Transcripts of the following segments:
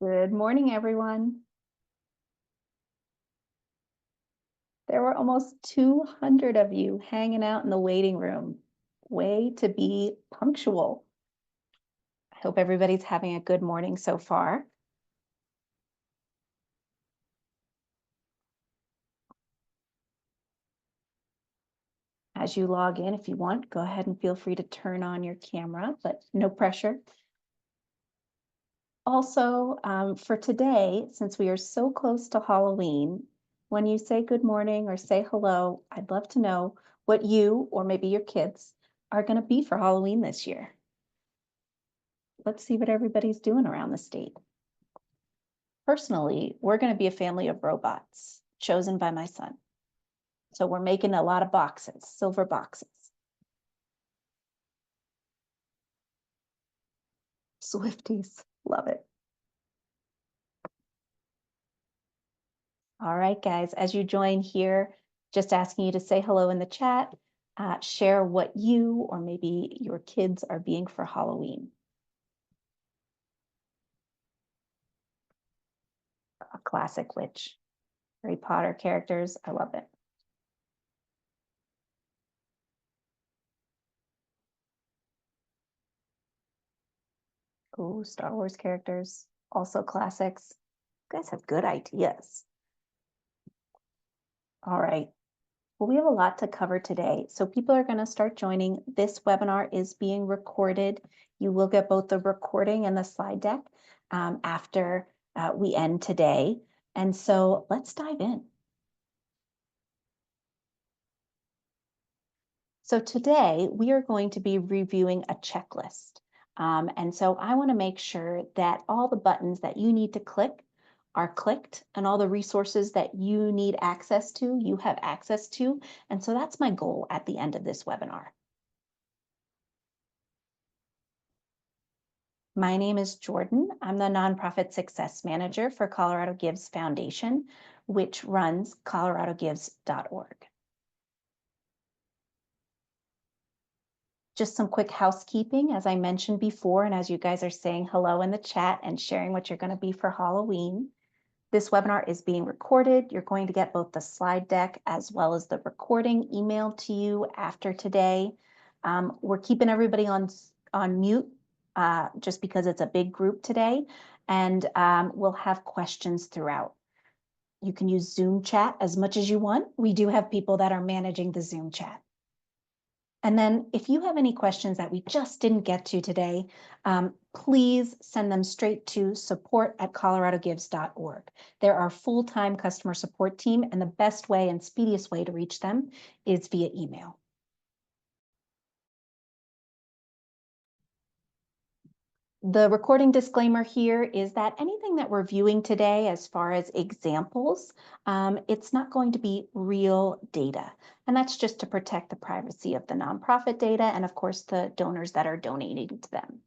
Good morning, everyone. There were almost 200 of you hanging out in the waiting room. Way to be punctual. I hope everybody's having a good morning so far. As you log in, if you want, go ahead and feel free to turn on your camera, but no pressure. Also, for today, since we are so close to Halloween, when you say good morning or say hello, I'd love to know what you, or maybe your kids, are going to be for Halloween this year. Let's see what everybody's doing around the state. Personally, we're going to be a family of robots chosen by my son. So we're making a lot of boxes, silver boxes. Swifties, love it. All right, guys, as you join here, just asking you to say hello in the chat, share what you or maybe your kids are being for Halloween. A classic witch. Harry Potter characters, I love it. Oh, Star Wars characters, also classics. You guys have good ideas. All right. Well, we have a lot to cover today. So people are going to start joining. This webinar is being recorded. You will get both the recording and the slide deck after we end today. And so let's dive in. So today we are going to be reviewing a checklist. And so I want to make sure that all the buttons that you need to click are clicked and all the resources that you need access to, you have access to. And so that's my goal at the end of this webinar. My name is Jordan. I'm the Nonprofit Success Manager for Colorado Gives Foundation, which runs coloradogives.org. Just some quick housekeeping, as I mentioned before, and as you guys are saying hello in the chat and sharing what you're going to be for Halloween. This webinar is being recorded. You're going to get both the slide deck as well as the recording emailed to you after today. We're keeping everybody on mute just because it's a big group today, and we'll have questions throughout. You can use Zoom chat as much as you want. We do have people that are managing the Zoom chat. And then if you have any questions that we just didn't get to today, please send them straight to support@coloradogives.org. They're our full-time customer support team, and the best way and speediest way to reach them is via email. The recording disclaimer here is that anything that we're viewing today as far as examples, it's not going to be real data. And that's just to protect the privacy of the nonprofit data and of course the donors that are donating to them.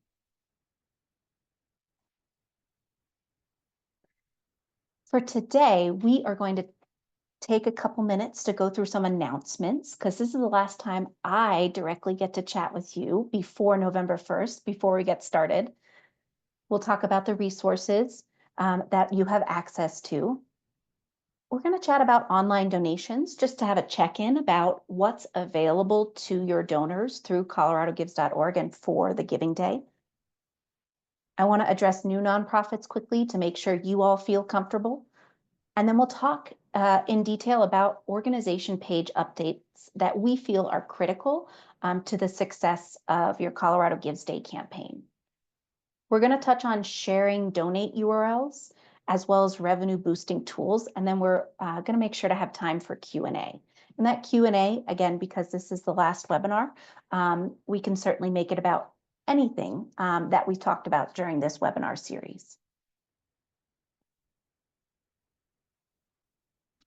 For today, we are going to take a couple minutes to go through some announcements because this is the last time I directly get to chat with you before November 1st, before we get started. We'll talk about the resources that you have access to. We're going to chat about online donations just to have a check-in about what's available to your donors through coloradogives.org and for the Giving Day. I want to address new nonprofits quickly to make sure you all feel comfortable. And then we'll talk in detail about organization page updates that we feel are critical to the success of your Colorado Gives Day campaign. We're going to touch on sharing donate URLs as well as revenue boosting tools. And then we're going to make sure to have time for Q&A. And that Q&A, again, because this is the last webinar, we can certainly make it about anything that we talked about during this webinar series.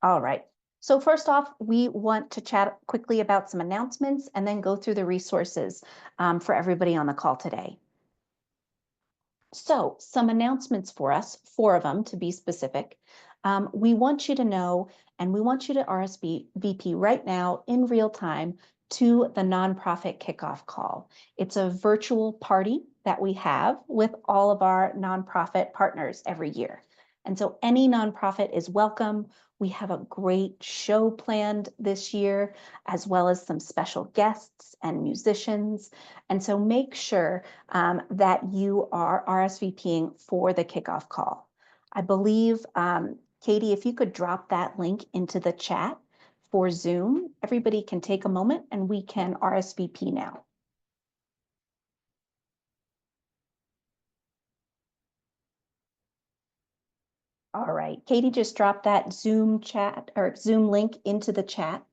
All right. So first off, we want to chat quickly about some announcements and then go through the resources for everybody on the call today. So some announcements for us, 4 of them to be specific. We want you to know, and we want you to RSVP right now in real time to the nonprofit kickoff call. It's a virtual party that we have with all of our nonprofit partners every year. And so any nonprofit is welcome. We have a great show planned this year, as well as some special guests and musicians. And so make sure that you are RSVPing for the kickoff call. I believe, Katie, if you could drop that link into the chat for Zoom, everybody can take a moment and we can RSVP now. All right, Katie just dropped that Zoom chat or Zoom link into the chat.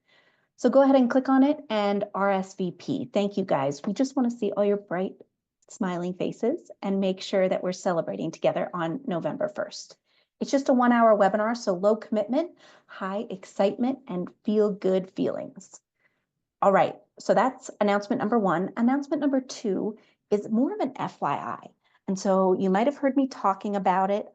So go ahead and click on it and RSVP. Thank you guys. We just want to see all your bright smiling faces and make sure that we're celebrating together on November 1st. It's just a 1-hour webinar, so low commitment, high excitement, and feel good feelings. All right, so that's announcement number 1. Announcement number 2 is more of an FYI. And so you might have heard me talking about it,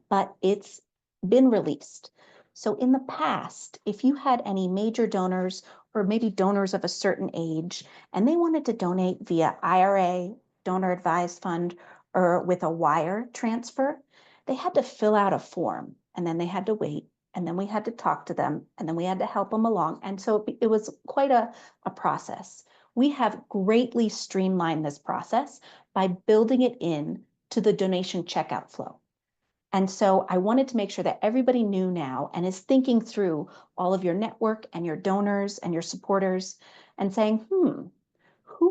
but it's been released. So in the past, if you had any major donors or maybe donors of a certain age, and they wanted to donate via IRA, donor advised fund, or with a wire transfer, they had to fill out a form and then they had to wait. And then we had to talk to them and then we had to help them along. And so it was quite a process. We have greatly streamlined this process by building it in to the donation checkout flow. And so I wanted to make sure that everybody knew now and is thinking through all of your network and your donors and your supporters and saying, who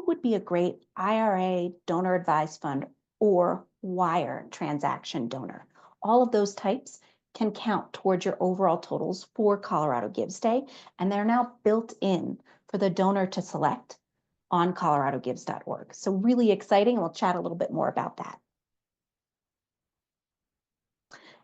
would be a great IRA, donor advised fund, or wire transaction donor? All of those types can count towards your overall totals for Colorado Gives Day, and they're now built in for the donor to select on coloradogives.org. So really exciting, and we'll chat a little bit more about that.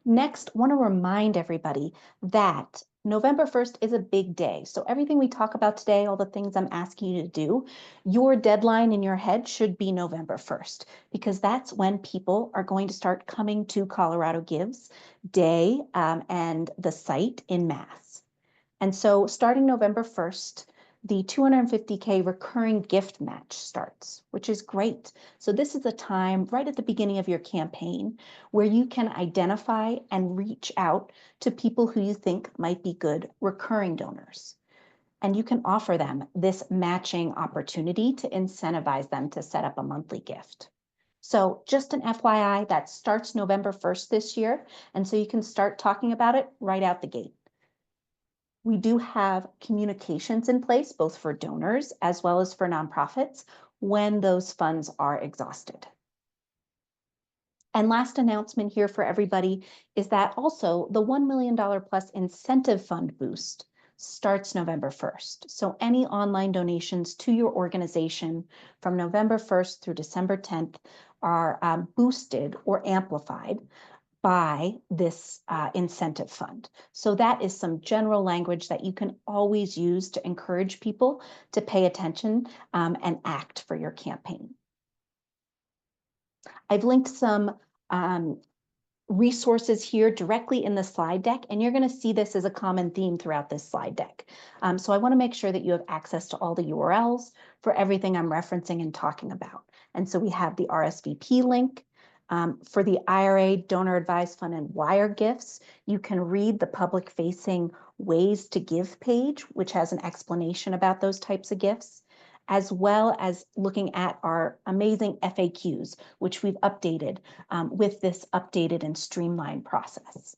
Next, want to remind everybody that November 1st is a big day. So everything we talk about today, all the things I'm asking you to do, your deadline in your head should be November 1st, because that's when people are going to start coming to Colorado Gives Day and the site in mass. And so starting November 1st, the 250K recurring gift match starts, which is great. So this is a time right at the beginning of your campaign where you can identify and reach out to people who you think might be good recurring donors. And you can offer them this matching opportunity to incentivize them to set up a monthly gift. So just an FYI, that starts November 1st this year. And so you can start talking about it right out the gate. We do have communications in place, both for donors as well as for nonprofits, when those funds are exhausted. And last announcement here for everybody is that also the $1 million plus incentive fund boost starts November 1st. So any online donations to your organization from November 1st through December 10th are boosted or amplified by this incentive fund. So that is some general language that you can always use to encourage people to pay attention and act for your campaign. I've linked some resources here directly in the slide deck, and you're going to see this as a common theme throughout this slide deck. So I want to make sure that you have access to all the URLs for everything I'm referencing and talking about. And so we have the RSVP link. For the IRA, donor advised fund, and wire gifts, you can read the public facing ways to give page, which has an explanation about those types of gifts, as well as looking at our amazing FAQs, which we've updated with this updated and streamlined process.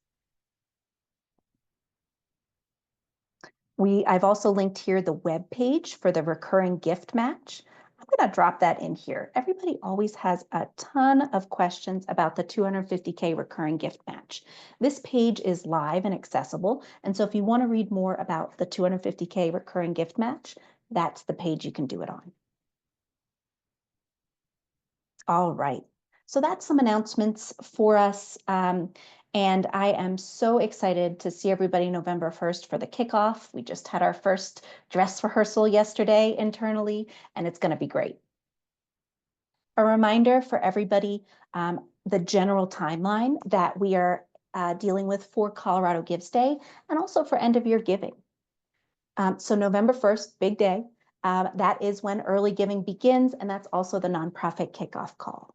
I've also linked here the web page for the recurring gift match. I'm going to drop that in here. Everybody always has a ton of questions about the 250K recurring gift match. This page is live and accessible. And so if you want to read more about the 250K recurring gift match, that's the page you can do it on. All right. So that's some announcements for us. And I am so excited to see everybody November 1st for the kickoff. We just had our first dress rehearsal yesterday internally, and it's going to be great. A reminder for everybody, the general timeline that we are dealing with for Colorado Gives Day and also for end of year giving. So November 1st, big day. That is when early giving begins, and that's also the nonprofit kickoff call.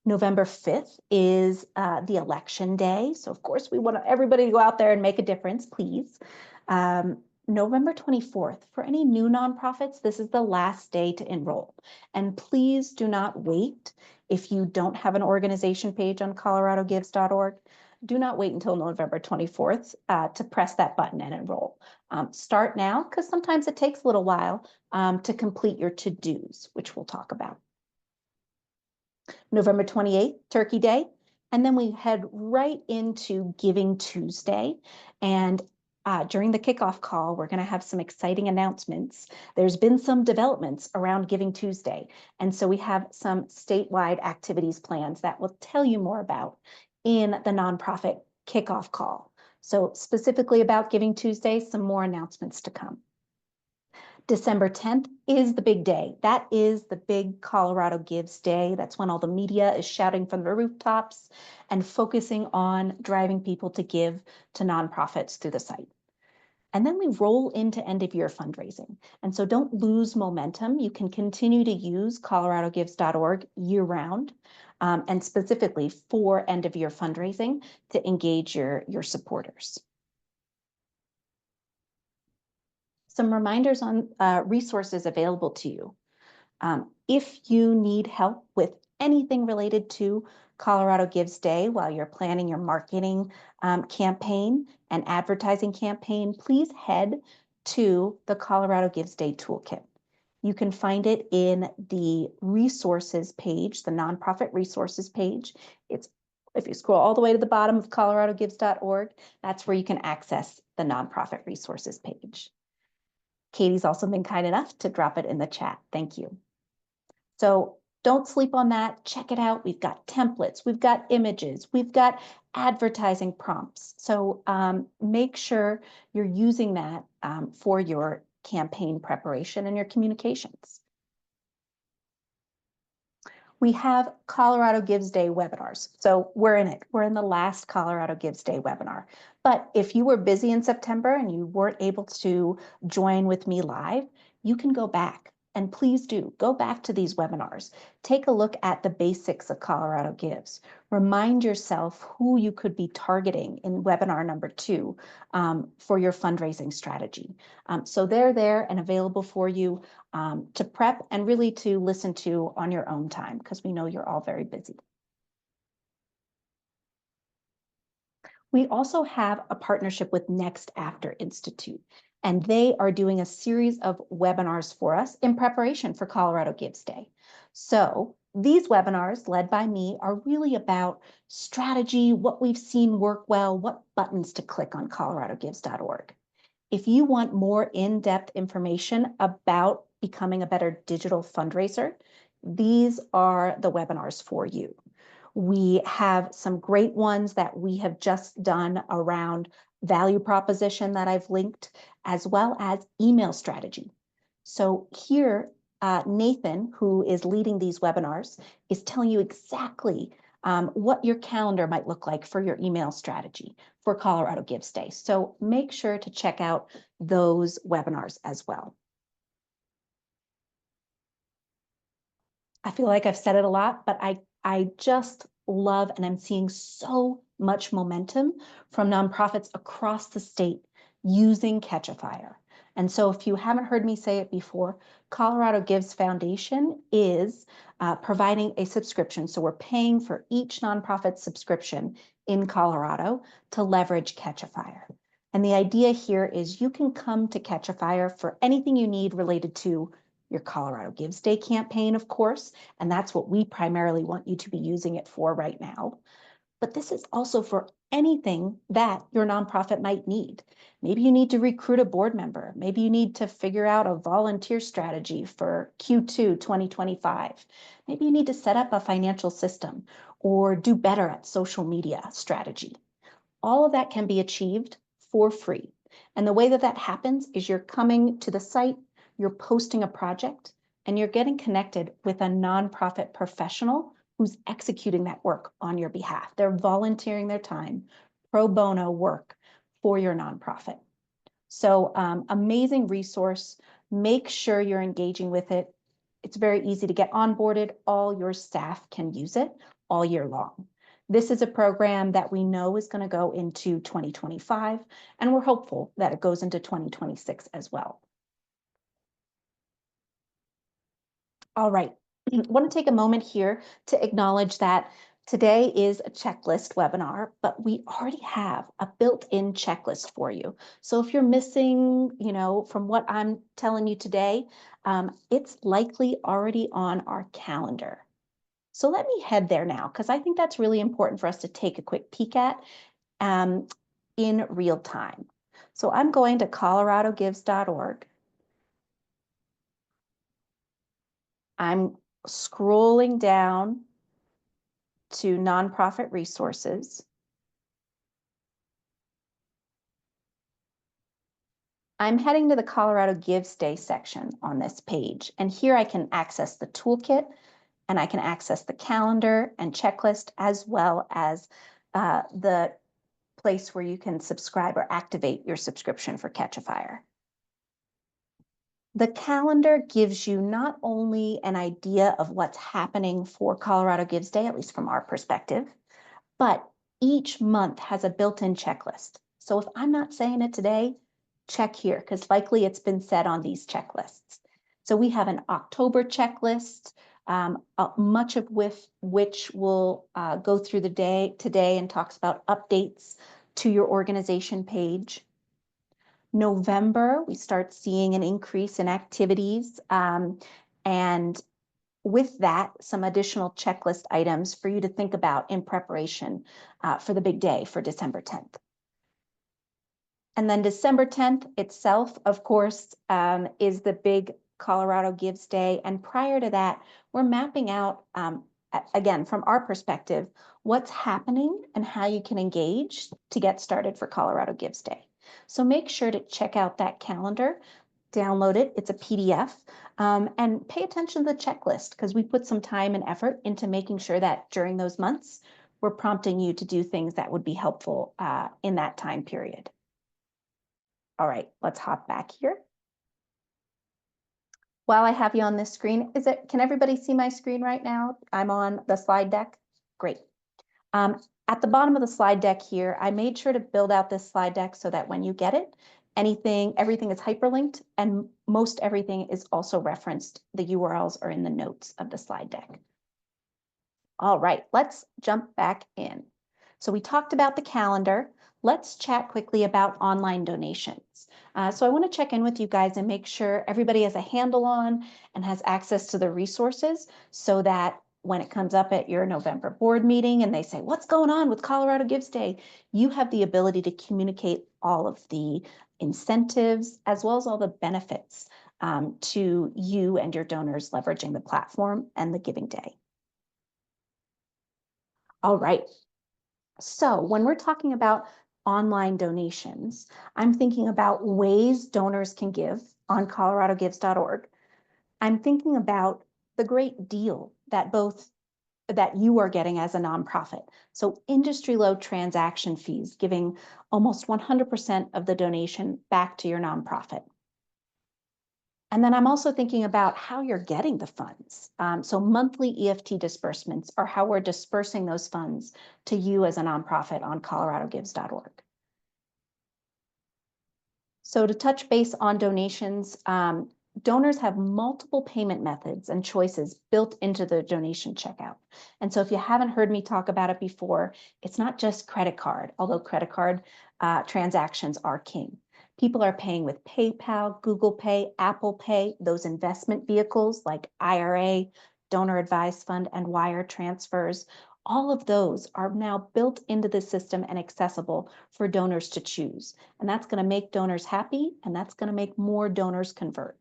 November 5th is the election day. So of course we want everybody to go out there and make a difference, please. November 24th, for any new nonprofits, this is the last day to enroll. And please do not wait. If you don't have an organization page on coloradogives.org, do not wait until November 24th to press that button and enroll. Start now, because sometimes it takes a little while to complete your to-dos, which we'll talk about. November 28th, Turkey Day. And then we head right into Giving Tuesday. And during the kickoff call, we're going to have some exciting announcements. There's been some developments around Giving Tuesday. And so we have some statewide activities plans that we'll tell you more about in the nonprofit kickoff call. So specifically about Giving Tuesday, some more announcements to come. December 10th is the big day. That is the big Colorado Gives Day. That's when all the media is shouting from the rooftops and focusing on driving people to give to nonprofits through the site. And then we roll into end of year fundraising. And so don't lose momentum. You can continue to use coloradogives.org year round, and specifically for end of year fundraising to engage your supporters. Some reminders on resources available to you. If you need help with anything related to Colorado Gives Day while you're planning your marketing campaign and advertising campaign, please head to the Colorado Gives Day Toolkit. You can find it in the resources page, the nonprofit resources page. If you scroll all the way to the bottom of coloradogives.org, that's where you can access the nonprofit resources page. Katie's also been kind enough to drop it in the chat. Thank you. So don't sleep on that. Check it out. We've got templates. We've got images. We've got advertising prompts. So make sure you're using that for your campaign preparation and your communications. We have Colorado Gives Day webinars. So we're in it. We're in the last Colorado Gives Day webinar. But if you were busy in September and you weren't able to join with me live, you can go back. And please do go back to these webinars. Take a look at the basics of Colorado Gives. Remind yourself who you could be targeting in webinar number 2 for your fundraising strategy. So they're there and available for you to prep and really to listen to on your own time, because we know you're all very busy. We also have a partnership with Next After Institute, and they are doing a series of webinars for us in preparation for Colorado Gives Day. So these webinars led by me are really about strategy, what we've seen work well, what buttons to click on coloradogives.org. If you want more in-depth information about becoming a better digital fundraiser, these are the webinars for you. We have some great ones that we have just done around value proposition that I've linked, as well as email strategy. So here, Nathan, who is leading these webinars, is telling you exactly what your calendar might look like for your email strategy for Colorado Gives Day. So make sure to check out those webinars as well. I feel like I've said it a lot, but I just love, and I'm seeing so much momentum from nonprofits across the state using Catchafire. And so if you haven't heard me say it before, Colorado Gives Foundation is providing a subscription. So we're paying for each nonprofit subscription in Colorado to leverage Catchafire. And the idea here is you can come to Catchafire for anything you need related to your Colorado Gives Day campaign, of course, and that's what we primarily want you to be using it for right now. But this is also for anything that your nonprofit might need. Maybe you need to recruit a board member. Maybe you need to figure out a volunteer strategy for Q2 2025. Maybe you need to set up a financial system or do better at social media strategy. All of that can be achieved for free. And the way that that happens is you're coming to the site, you're posting a project, and you're getting connected with a nonprofit professional who's executing that work on your behalf. They're volunteering their time, pro bono work for your nonprofit. So amazing resource. Make sure you're engaging with it. It's very easy to get onboarded. All your staff can use it all year long. This is a program that we know is going to go into 2025, and we're hopeful that it goes into 2026 as well. All right, I want to take a moment here to acknowledge that today is a checklist webinar, but we already have a built-in checklist for you. So if you're missing, from what I'm telling you today, it's likely already on our calendar. So let me head there now, because I think that's really important for us to take a quick peek at in real time. So I'm going to coloradogives.org. I'm scrolling down to nonprofit resources. I'm heading to the Colorado Gives Day section on this page, and here I can access the toolkit, and I can access the calendar and checklist, as well as the place where you can subscribe or activate your subscription for Catchafire. The calendar gives you not only an idea of what's happening for Colorado Gives Day, at least from our perspective, but each month has a built-in checklist. So if I'm not saying it today, check here, because likely it's been said on these checklists. So we have an October checklist, much of which will go through the day today and talks about updates to your organization page. November, we start seeing an increase in activities, and with that, some additional checklist items for you to think about in preparation for the big day for December 10th. And then December 10th itself, of course, is the big Colorado Gives Day. And prior to that, we're mapping out, again, from our perspective, what's happening and how you can engage to get started for Colorado Gives Day. So make sure to check out that calendar, download it. It's a PDF, and pay attention to the checklist, because we put some time and effort into making sure that during those months, we're prompting you to do things that would be helpful in that time period. All right, let's hop back here. While I have you on this screen, can everybody see my screen right now? I'm on the slide deck. Great. At the bottom of the slide deck here, I made sure to build out this slide deck so that when you get it, everything is hyperlinked, and most everything is also referenced. The URLs are in the notes of the slide deck. All right, let's jump back in. So we talked about the calendar. Let's chat quickly about online donations. So I want to check in with you guys and make sure everybody has a handle on and has access to the resources, so that when it comes up at your November board meeting and they say, what's going on with Colorado Gives Day, you have the ability to communicate all of the incentives as well as all the benefits to you and your donors leveraging the platform and the giving day. All right. So when we're talking about online donations, I'm thinking about ways donors can give on coloradogives.org. I'm thinking about the great deal that you are getting as a nonprofit. So industry low transaction fees, giving almost 100% of the donation back to your nonprofit. And then I'm also thinking about how you're getting the funds. So monthly EFT disbursements are how we're dispersing those funds to you as a nonprofit on coloradogives.org. So to touch base on donations, donors have multiple payment methods and choices built into the donation checkout. And so if you haven't heard me talk about it before, it's not just credit card, although credit card transactions are king. People are paying with PayPal, Google Pay, Apple Pay, those investment vehicles like IRA, donor advised fund, and wire transfers. All of those are now built into the system and accessible for donors to choose. And that's going to make donors happy, and that's going to make more donors convert.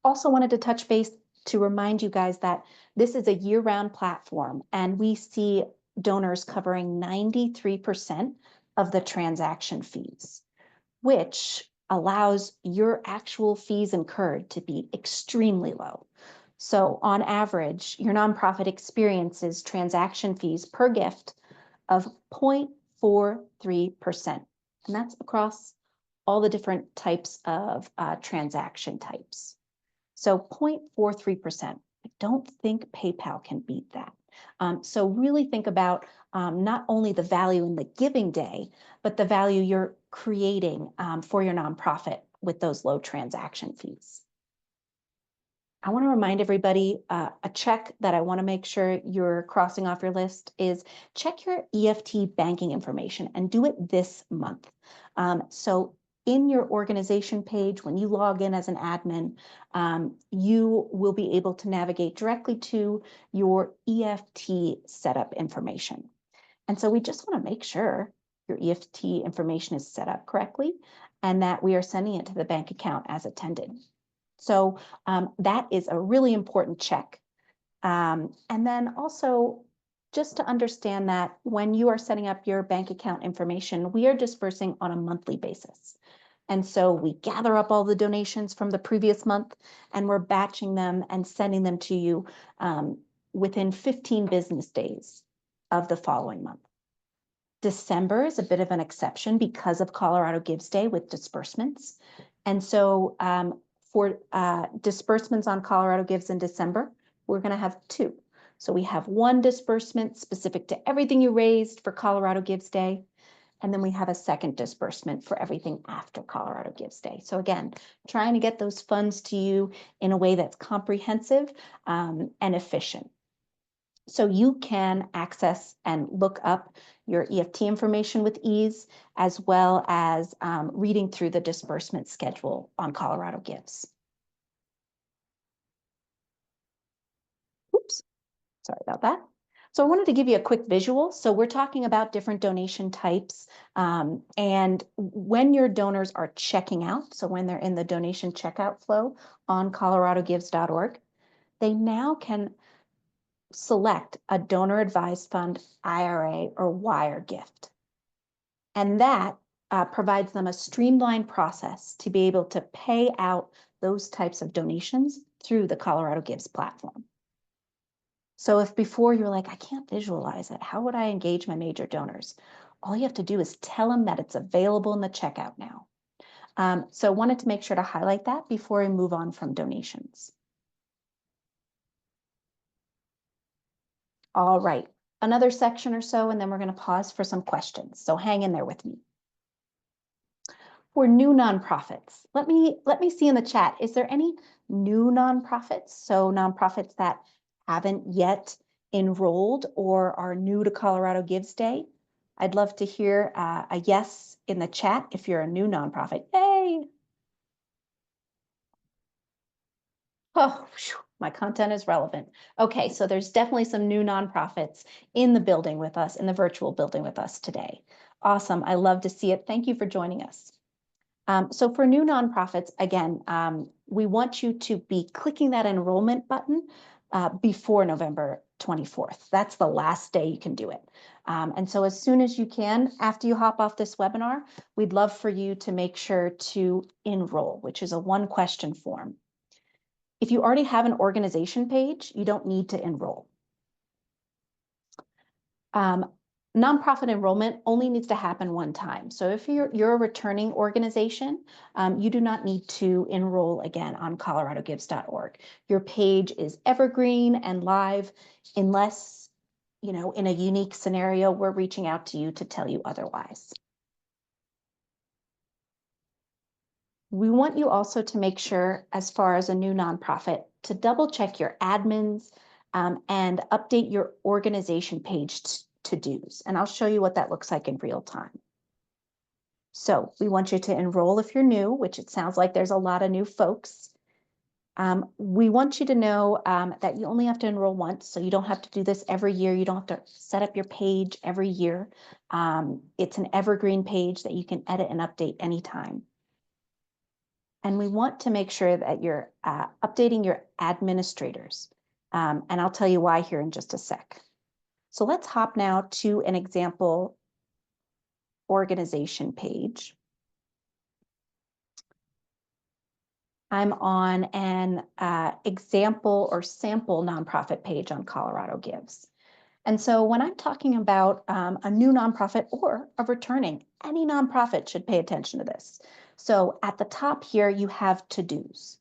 Also wanted to touch base to remind you guys that this is a year-round platform, and we see donors covering 93% of the transaction fees, which allows your actual fees incurred to be extremely low. So on average, your nonprofit experiences transaction fees per gift of 0.43%. And that's across all the different types of transaction types. So 0.43%. I don't think PayPal can beat that. So really think about not only the value in the giving day, but the value you're creating for your nonprofit with those low transaction fees. I want to remind everybody a check that I want to make sure you're crossing off your list is check your EFT banking information and do it this month. So in your organization page, when you log in as an admin, you will be able to navigate directly to your EFT setup information. And so we just want to make sure your EFT information is set up correctly and that we are sending it to the bank account as attended. So that is a really important check. And then also, just to understand that when you are setting up your bank account information, we are dispersing on a monthly basis. And so we gather up all the donations from the previous month and we're batching them and sending them to you within 15 business days of the following month. December is a bit of an exception because of Colorado Gives Day with disbursements. And so for disbursements on Colorado Gives in December, we're going to have two. So we have one disbursement specific to everything you raised for Colorado Gives Day. And then we have a second disbursement for everything after Colorado Gives Day. So again, trying to get those funds to you in a way that's comprehensive and efficient. So you can access and look up your EFT information with ease, as well as reading through the disbursement schedule on Colorado Gives. Oops, sorry about that. So I wanted to give you a quick visual. So we're talking about different donation types. And when your donors are checking out, so when they're in the donation checkout flow on coloradogives.org, they now can select a donor advised fund, IRA, or wire gift. And that provides them a streamlined process to be able to pay out those types of donations through the Colorado Gives platform. So if before you're like, I can't visualize it, how would I engage my major donors? All you have to do is tell them that it's available in the checkout now. So I wanted to make sure to highlight that before we move on from donations. All right, another section or so, and then we're going to pause for some questions. So hang in there with me. For new nonprofits, let me see in the chat, is there any new nonprofits? So nonprofits that haven't yet enrolled or are new to Colorado Gives Day? I'd love to hear a yes in the chat if you're a new nonprofit. Yay! Oh, whew, my content is relevant. Okay, so there's definitely some new nonprofits in the building with us, in the virtual building with us today. Awesome, I love to see it. Thank you for joining us. So for new nonprofits, again, we want you to be clicking that enrollment button before November 24th. That's the last day you can do it. And so as soon as you can, after you hop off this webinar, we'd love for you to make sure to enroll, which is a one-question form. If you already have an organization page, you don't need to enroll. Nonprofit enrollment only needs to happen one time. So if you're a returning organization, you do not need to enroll again on coloradogives.org. Your page is evergreen and live unless, in a unique scenario, we're reaching out to you to tell you otherwise. We want you also to make sure, as far as a new nonprofit, to double check your admins and update your organization page to-dos. And I'll show you what that looks like in real time. So we want you to enroll if you're new, which it sounds like there's a lot of new folks. We want you to know that you only have to enroll once, so you don't have to do this every year. You don't have to set up your page every year. It's an evergreen page that you can edit and update anytime. And we want to make sure that you're updating your administrators. And I'll tell you why here in just a sec. So let's hop now to an example organization page. I'm on an example or sample nonprofit page on Colorado Gives. And so when I'm talking about a new nonprofit or a returning, any nonprofit should pay attention to this. So at the top here, you have to-dos.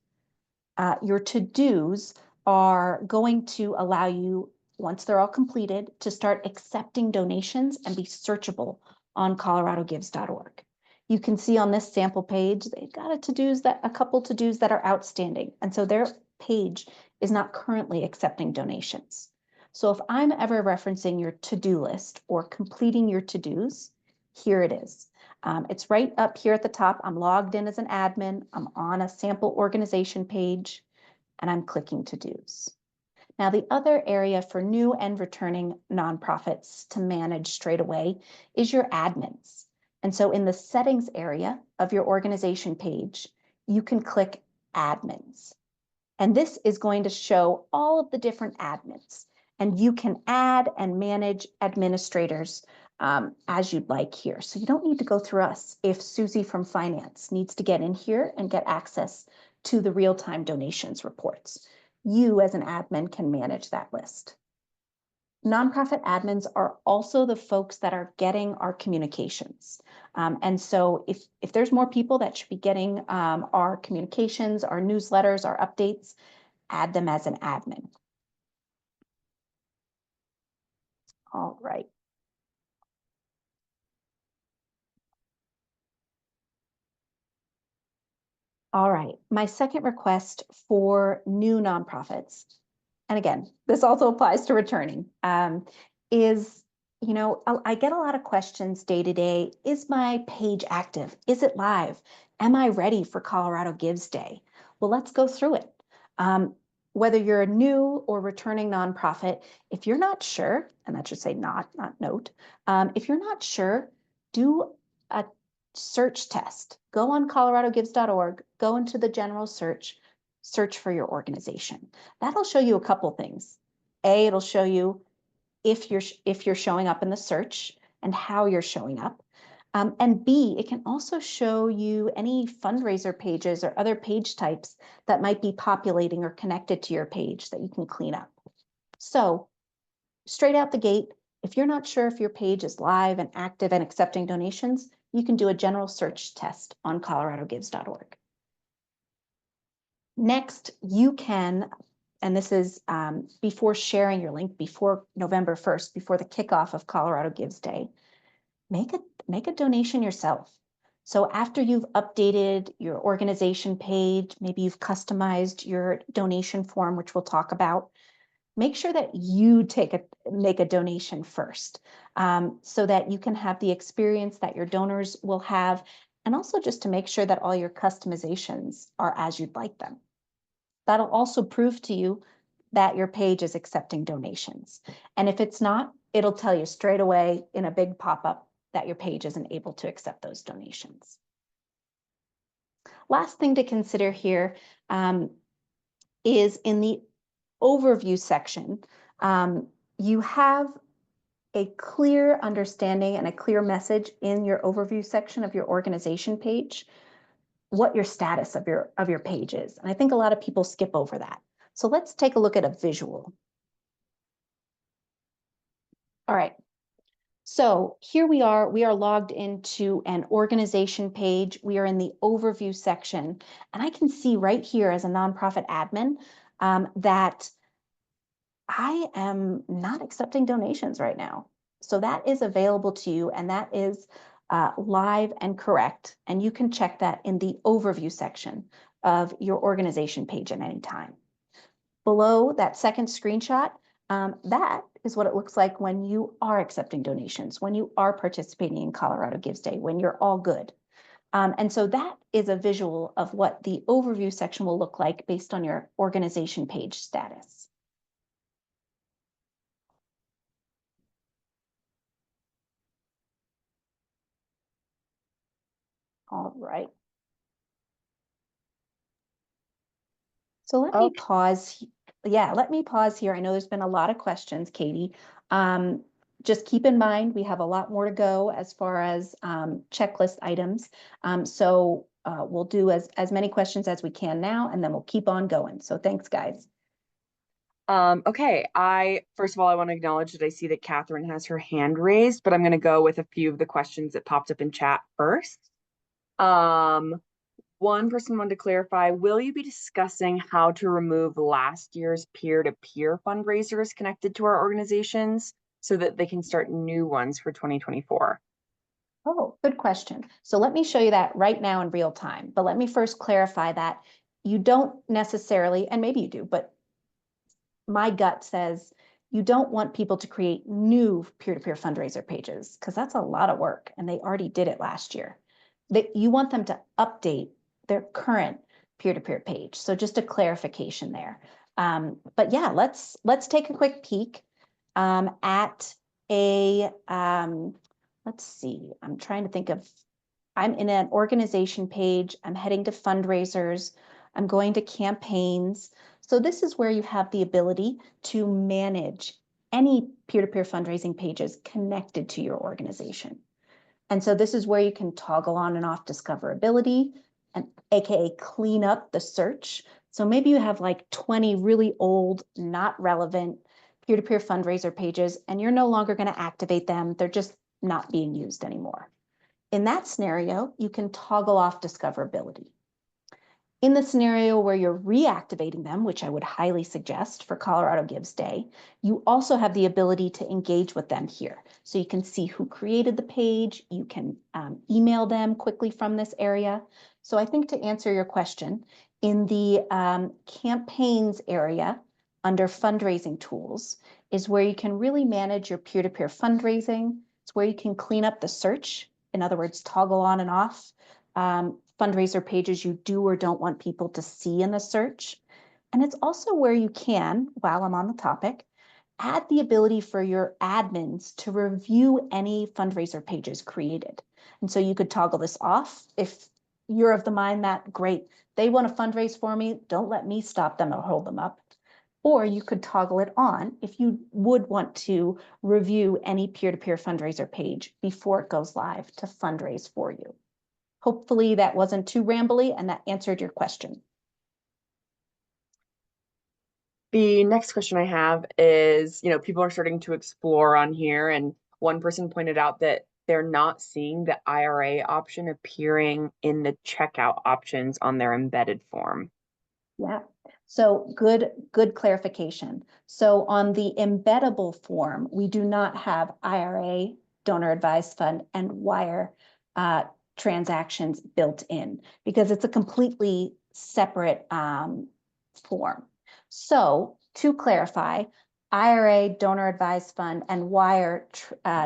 Your to-dos are going to allow you, once they're all completed, to start accepting donations and be searchable on coloradogives.org. You can see on this sample page, they've got a couple to-dos that are outstanding. And so their page is not currently accepting donations. So if I'm ever referencing your to-do list or completing your to-dos, here it is. It's right up here at the top. I'm logged in as an admin. I'm on a sample organization page, and I'm clicking to-dos. Now, the other area for new and returning nonprofits to manage straight away is your admins. And so in the settings area of your organization page, you can click admins. And this is going to show all of the different admins. And you can add and manage administrators as you'd like here. So you don't need to go through us if Susie from finance needs to get in here and get access to the real-time donations reports. You as an admin can manage that list. Nonprofit admins are also the folks that are getting our communications. And so if there's more people that should be getting our communications, our newsletters, our updates, add them as an admin. All right. All right, my second request for new nonprofits, and again, this also applies to returning, is, I get a lot of questions day to day. Is my page active? Is it live? Am I ready for Colorado Gives Day? Well, let's go through it. Whether you're a new or returning nonprofit, if you're not sure, and that should say not note, if you're not sure, do a search test. Go on coloradogives.org, go into the general search for your organization. That'll show you a couple things. A, it'll show you if you're showing up in the search and how you're showing up. And B, it can also show you any fundraiser pages or other page types that might be populating or connected to your page that you can clean up. So straight out the gate, if you're not sure if your page is live and active and accepting donations, you can do a general search test on coloradogives.org. Next, you can, and this is before sharing your link, before November 1st, before the kickoff of Colorado Gives Day, make a donation yourself. So after you've updated your organization page, maybe you've customized your donation form, which we'll talk about, make sure that you make a donation first, so that you can have the experience that your donors will have, and also just to make sure that all your customizations are as you'd like them. That'll also prove to you that your page is accepting donations. And if it's not, it'll tell you straight away in a big pop-up that your page isn't able to accept those donations. Last thing to consider here is in the overview section, you have a clear understanding and a clear message in your overview section of your organization page, what your status of your page is. And I think a lot of people skip over that. So let's take a look at a visual. All right. So here we are logged into an organization page. We are in the overview section, and I can see right here as a nonprofit admin that I am not accepting donations right now. So that is available to you, and that is live and correct. And you can check that in the overview section of your organization page at any time. Below that second screenshot, that is what it looks like when you are accepting donations, when you are participating in Colorado Gives Day, when you're all good. And so that is a visual of what the overview section will look like based on your organization page status. All right. So let me pause. Yeah, let me pause here. I know there's been a lot of questions, Katie. Just keep in mind, we have a lot more to go as far as checklist items. So we'll do as many questions as we can now, and then we'll keep on going. So thanks, guys. Okay, first of all, I want to acknowledge that I see that Catherine has her hand raised, but I'm going to go with a few of the questions that popped up in chat first. one person wanted to clarify, will you be discussing how to remove last year's peer-to-peer fundraisers connected to our organizations so that they can start new ones for 2024? Oh, good question. So let me show you that right now in real time. But let me first clarify that you don't necessarily, and maybe you do, but my gut says you don't want people to create new peer-to-peer fundraiser pages because that's a lot of work and they already did it last year. That you want them to update their current peer-to-peer page. So just a clarification there. But yeah, let's take a quick peek at a let's see. I'm trying to think of. I'm in an organization page. I'm heading to fundraisers. I'm going to campaigns. So this is where you have the ability to manage any peer-to-peer fundraising pages connected to your organization. And so this is where you can toggle on and off discoverability and AKA clean up the search. So maybe you have like 20 really old, not relevant peer-to-peer fundraiser pages, and you're no longer going to activate them. They're just not being used anymore. In that scenario, you can toggle off discoverability. In the scenario where you're reactivating them, which I would highly suggest for Colorado Gives Day, you also have the ability to engage with them here. So you can see who created the page, you can email them quickly from this area. So I think to answer your question, in the campaigns area under fundraising tools is where you can really manage your peer-to-peer fundraising. It's where you can clean up the search. In other words, toggle on and off fundraiser pages you do or don't want people to see in the search. And it's also where you can, while I'm on the topic, add the ability for your admins to review any fundraiser pages created. And so you could toggle this off if you're of the mind that, great, they want to fundraise for me, don't let me stop them or hold them up. Or you could toggle it on if you would want to review any peer-to-peer fundraiser page before it goes live to fundraise for you. Hopefully that wasn't too rambly and that answered your question. The next question I have is, people are starting to explore on here, and one person pointed out that they're not seeing the IRA option appearing in the checkout options on their embedded form. Yeah, so good clarification. So on the embeddable form, we do not have IRA, donor advised fund, and wire transactions built in because it's a completely separate form. So to clarify, IRA, donor advised fund, and wire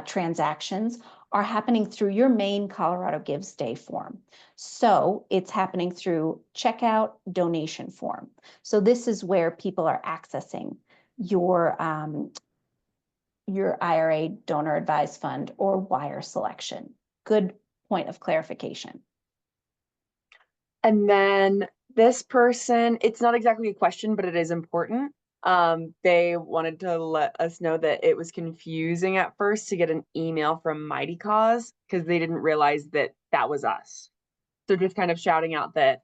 transactions are happening through your main Colorado Gives Day form. So it's happening through checkout donation form. So this is where people are accessing your IRA, donor advised fund, or wire selection. Good point of clarification. And then this person, it's not exactly a question, but it is important. They wanted to let us know that it was confusing at first to get an email from Mighty Cause because they didn't realize that that was us. So just kind of shouting out that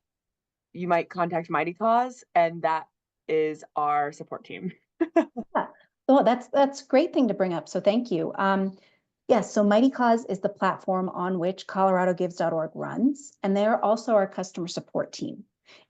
you might contact Mighty Cause, and that is our support team. Yeah. Oh, that's a great thing to bring up. So thank you. Yes, so Mighty Cause is the platform on which coloradogives.org runs, and they're also our customer support team.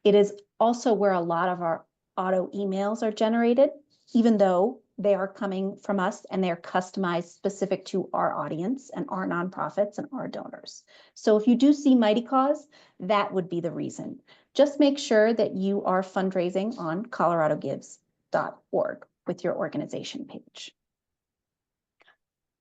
It is also where a lot of our auto emails are generated, even though they are coming from us and they're customized specific to our audience and our nonprofits and our donors. So if you do see Mighty Cause, that would be the reason. Just make sure that you are fundraising on coloradogives.org with your organization page.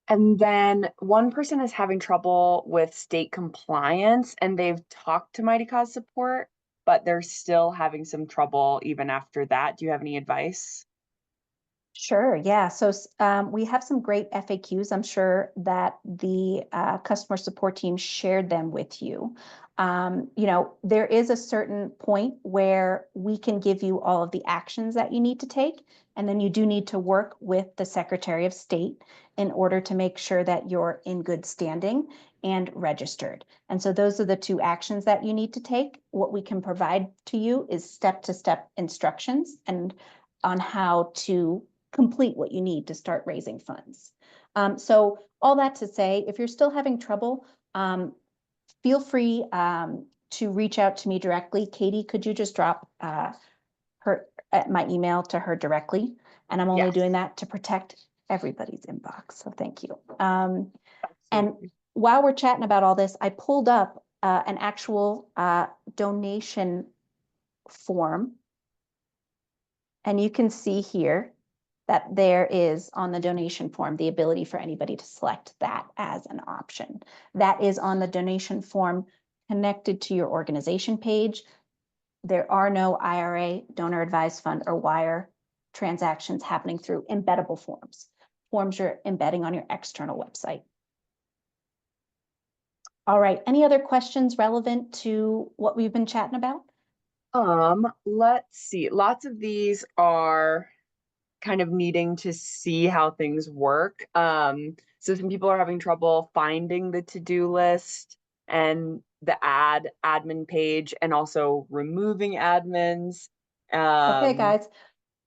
And then one person is having trouble with state compliance, and they've talked to Mighty Cause support, but they're still having some trouble even after that. Do you have any advice? Sure, yeah. So we have some great FAQs. I'm sure that the customer support team shared them with you. There is a certain point where we can give you all of the actions that you need to take, and then you do need to work with the Secretary of State in order to make sure that you're in good standing and registered. And so those are the two actions that you need to take. What we can provide to you is step-to-step instructions and on how to complete what you need to start raising funds. So all that to say, if you're still having trouble, feel free to reach out to me directly, Katie, could you just drop my email to her directly? And I'm only doing that to protect everybody's inbox. So thank you. And while we're chatting about all this, I pulled up an actual donation form. And you can see here that there is on the donation form the ability for anybody to select that as an option. That is on the donation form connected to your organization page. There are no IRA, donor advised fund, or wire transactions happening through embeddable forms, forms you're embedding on your external website. All right, any other questions relevant to what we've been chatting about? Let's see. Lots of these are kind of needing to see how things work. So some people are having trouble finding the to-do list and the admin page, and also removing admins. Okay, guys,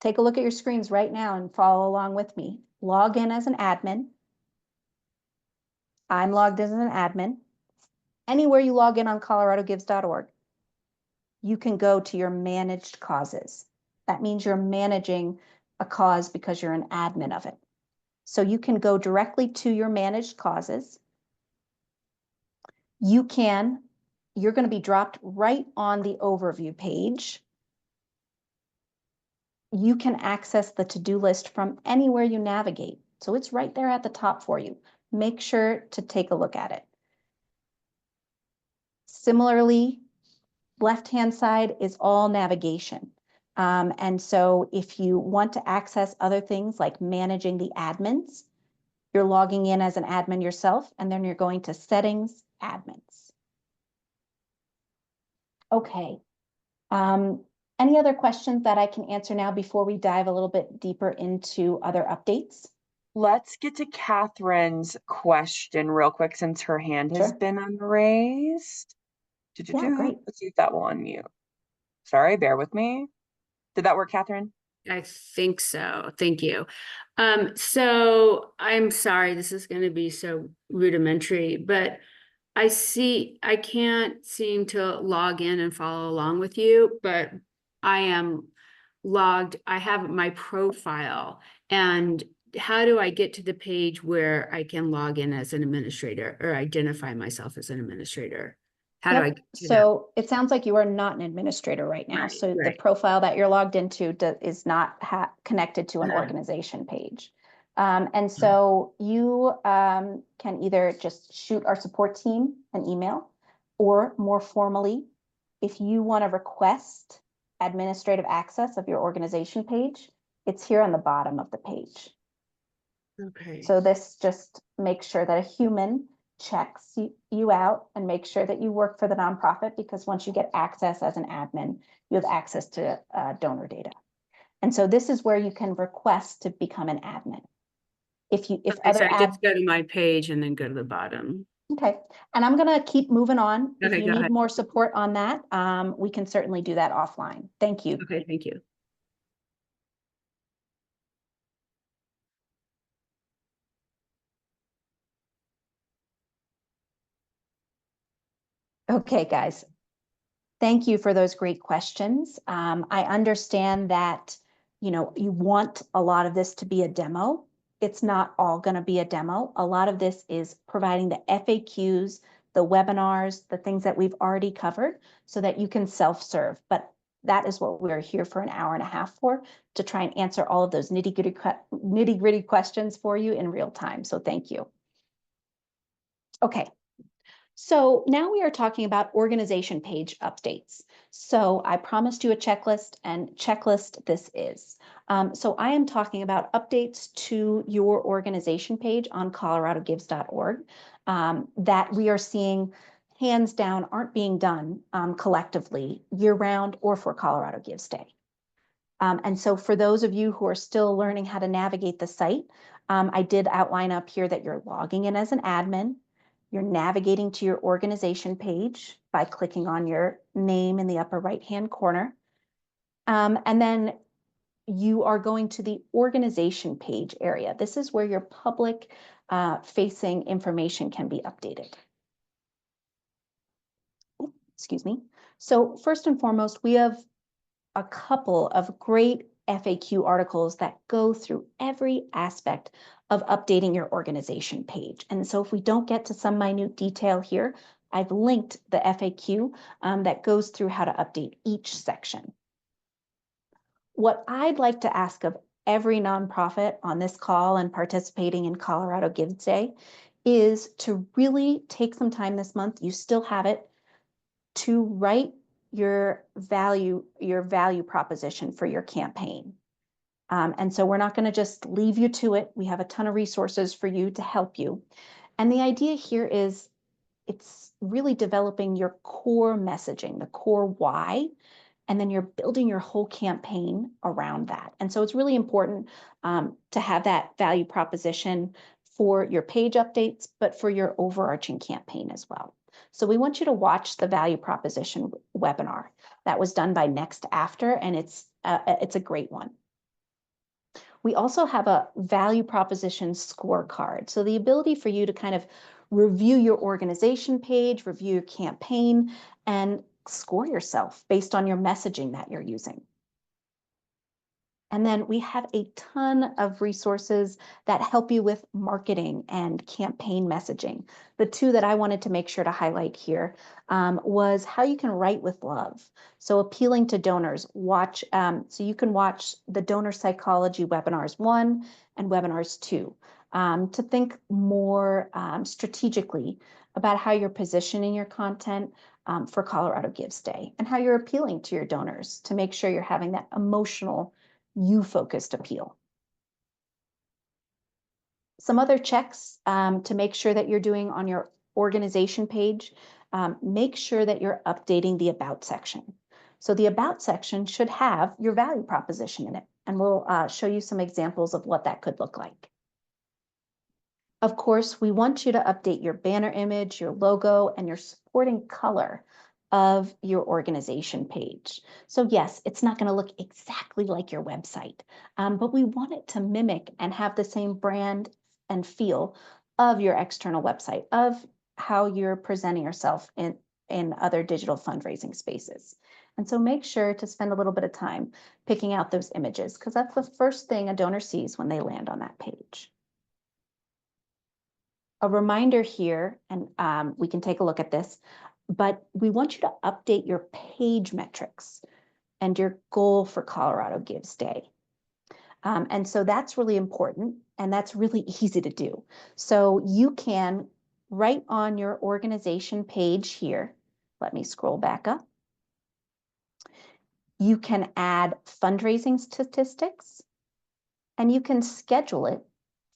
take a look at your screens right now and follow along with me. Log in as an admin. I'm logged in as an admin. Anywhere you log in on coloradogives.org, you can go to your managed causes. That means you're managing a cause because you're an admin of it. So you can go directly to your managed causes. You're going to be dropped right on the overview page. You can access the to-do list from anywhere you navigate. So it's right there at the top for you. Make sure to take a look at it. Similarly, left-hand side is all navigation. And so if you want to access other things like managing the admins, you're logging in as an admin yourself, and then you're going to settings, admins. Okay. Any other questions that I can answer now before we dive a little bit deeper into other updates? Let's get to Catherine's question real quick, since her hand has been raised. Yeah, great. Let's see if that will unmute. Sorry, bear with me. Did that work, Catherine? I think so. Thank you. So I'm sorry, this is going to be so rudimentary, but I can't seem to log in and follow along with you, but I am logged. I have my profile. And how do I get to the page where I can log in as an administrator or identify myself as an administrator? How do I do so that? It sounds like you are not an administrator right now. So the profile that you're logged into is not connected to an organization page. And so you can either just shoot our support team an email, or more formally, if you want to request administrative access of your organization page, it's here on the bottom of the page. Okay. So this just makes sure that a human checks you out and make sure that you work for the nonprofit, because once you get access as an admin, you have access to donor data. And so this is where you can request to become an admin. So I just go to my page and then go to the bottom. Okay, and I'm gonna keep moving on. Okay, if you need more support on that, we can certainly do that offline. Thank you. Okay, thank you. Okay, guys. Thank you for those great questions. I understand that, you want a lot of this to be a demo. It's not all going to be a demo. A lot of this is providing the FAQs, the webinars, the things that we've already covered so that you can self-serve. But that is what we're here for an hour and a half for, to try and answer all of those nitty-gritty questions for you in real time. So thank you. Okay. So now we are talking about organization page updates. So I promised you a checklist, and checklist this is. So I am talking about updates to your organization page on coloradogives.org that we are seeing hands down aren't being done collectively year round or for Colorado Gives Day. And so for those of you who are still learning how to navigate the site, I did outline up here that you're logging in as an admin. You're navigating to your organization page by clicking on your name in the upper right-hand corner. And then you are going to the organization page area. This is where your public facing information can be updated. Excuse me. So first and foremost, we have a couple of great FAQ articles that go through every aspect of updating your organization page. And so if we don't get to some minute detail here, I've linked the FAQ that goes through how to update each section. What I'd like to ask of every nonprofit on this call and participating in Colorado Gives Day is to really take some time this month, you still have it, to write your value proposition for your campaign. And so we're not going to just leave you to it. We have a ton of resources for you to help you. And the idea here is it's really developing your core messaging, the core why, and then you're building your whole campaign around that. And so it's really important to have that value proposition for your page updates, but for your overarching campaign as well. So we want you to watch the value proposition webinar that was done by Next After, and it's a great one. We also have a value proposition scorecard. So the ability for you to kind of review your organization page, review your campaign, and score yourself based on your messaging that you're using. And then we have a ton of resources that help you with marketing and campaign messaging. The two that I wanted to make sure to highlight here was how you can write with love. So appealing to donors, so you can watch the Donor Psychology webinars 1 and webinars 2 to think more strategically about how you're positioning your content for Colorado Gives Day and how you're appealing to your donors to make sure you're having that emotional, you-focused appeal. Some other checks to make sure that you're doing on your organization page, make sure that you're updating the About section. So the About section should have your value proposition in it, and we'll show you some examples of what that could look like. Of course, we want you to update your banner image, your logo, and your supporting color of your organization page. So yes, it's not going to look exactly like your website, but we want it to mimic and have the same brand and feel of your external website, of how you're presenting yourself in other digital fundraising spaces. And so make sure to spend a little bit of time picking out those images, because that's the first thing a donor sees when they land on that page. A reminder here, and we can take a look at this, but we want you to update your page metrics and your goal for Colorado Gives Day. And so that's really important, and that's really easy to do. So you can, right on your organization page here, let me scroll back up. You can add fundraising statistics, and you can schedule it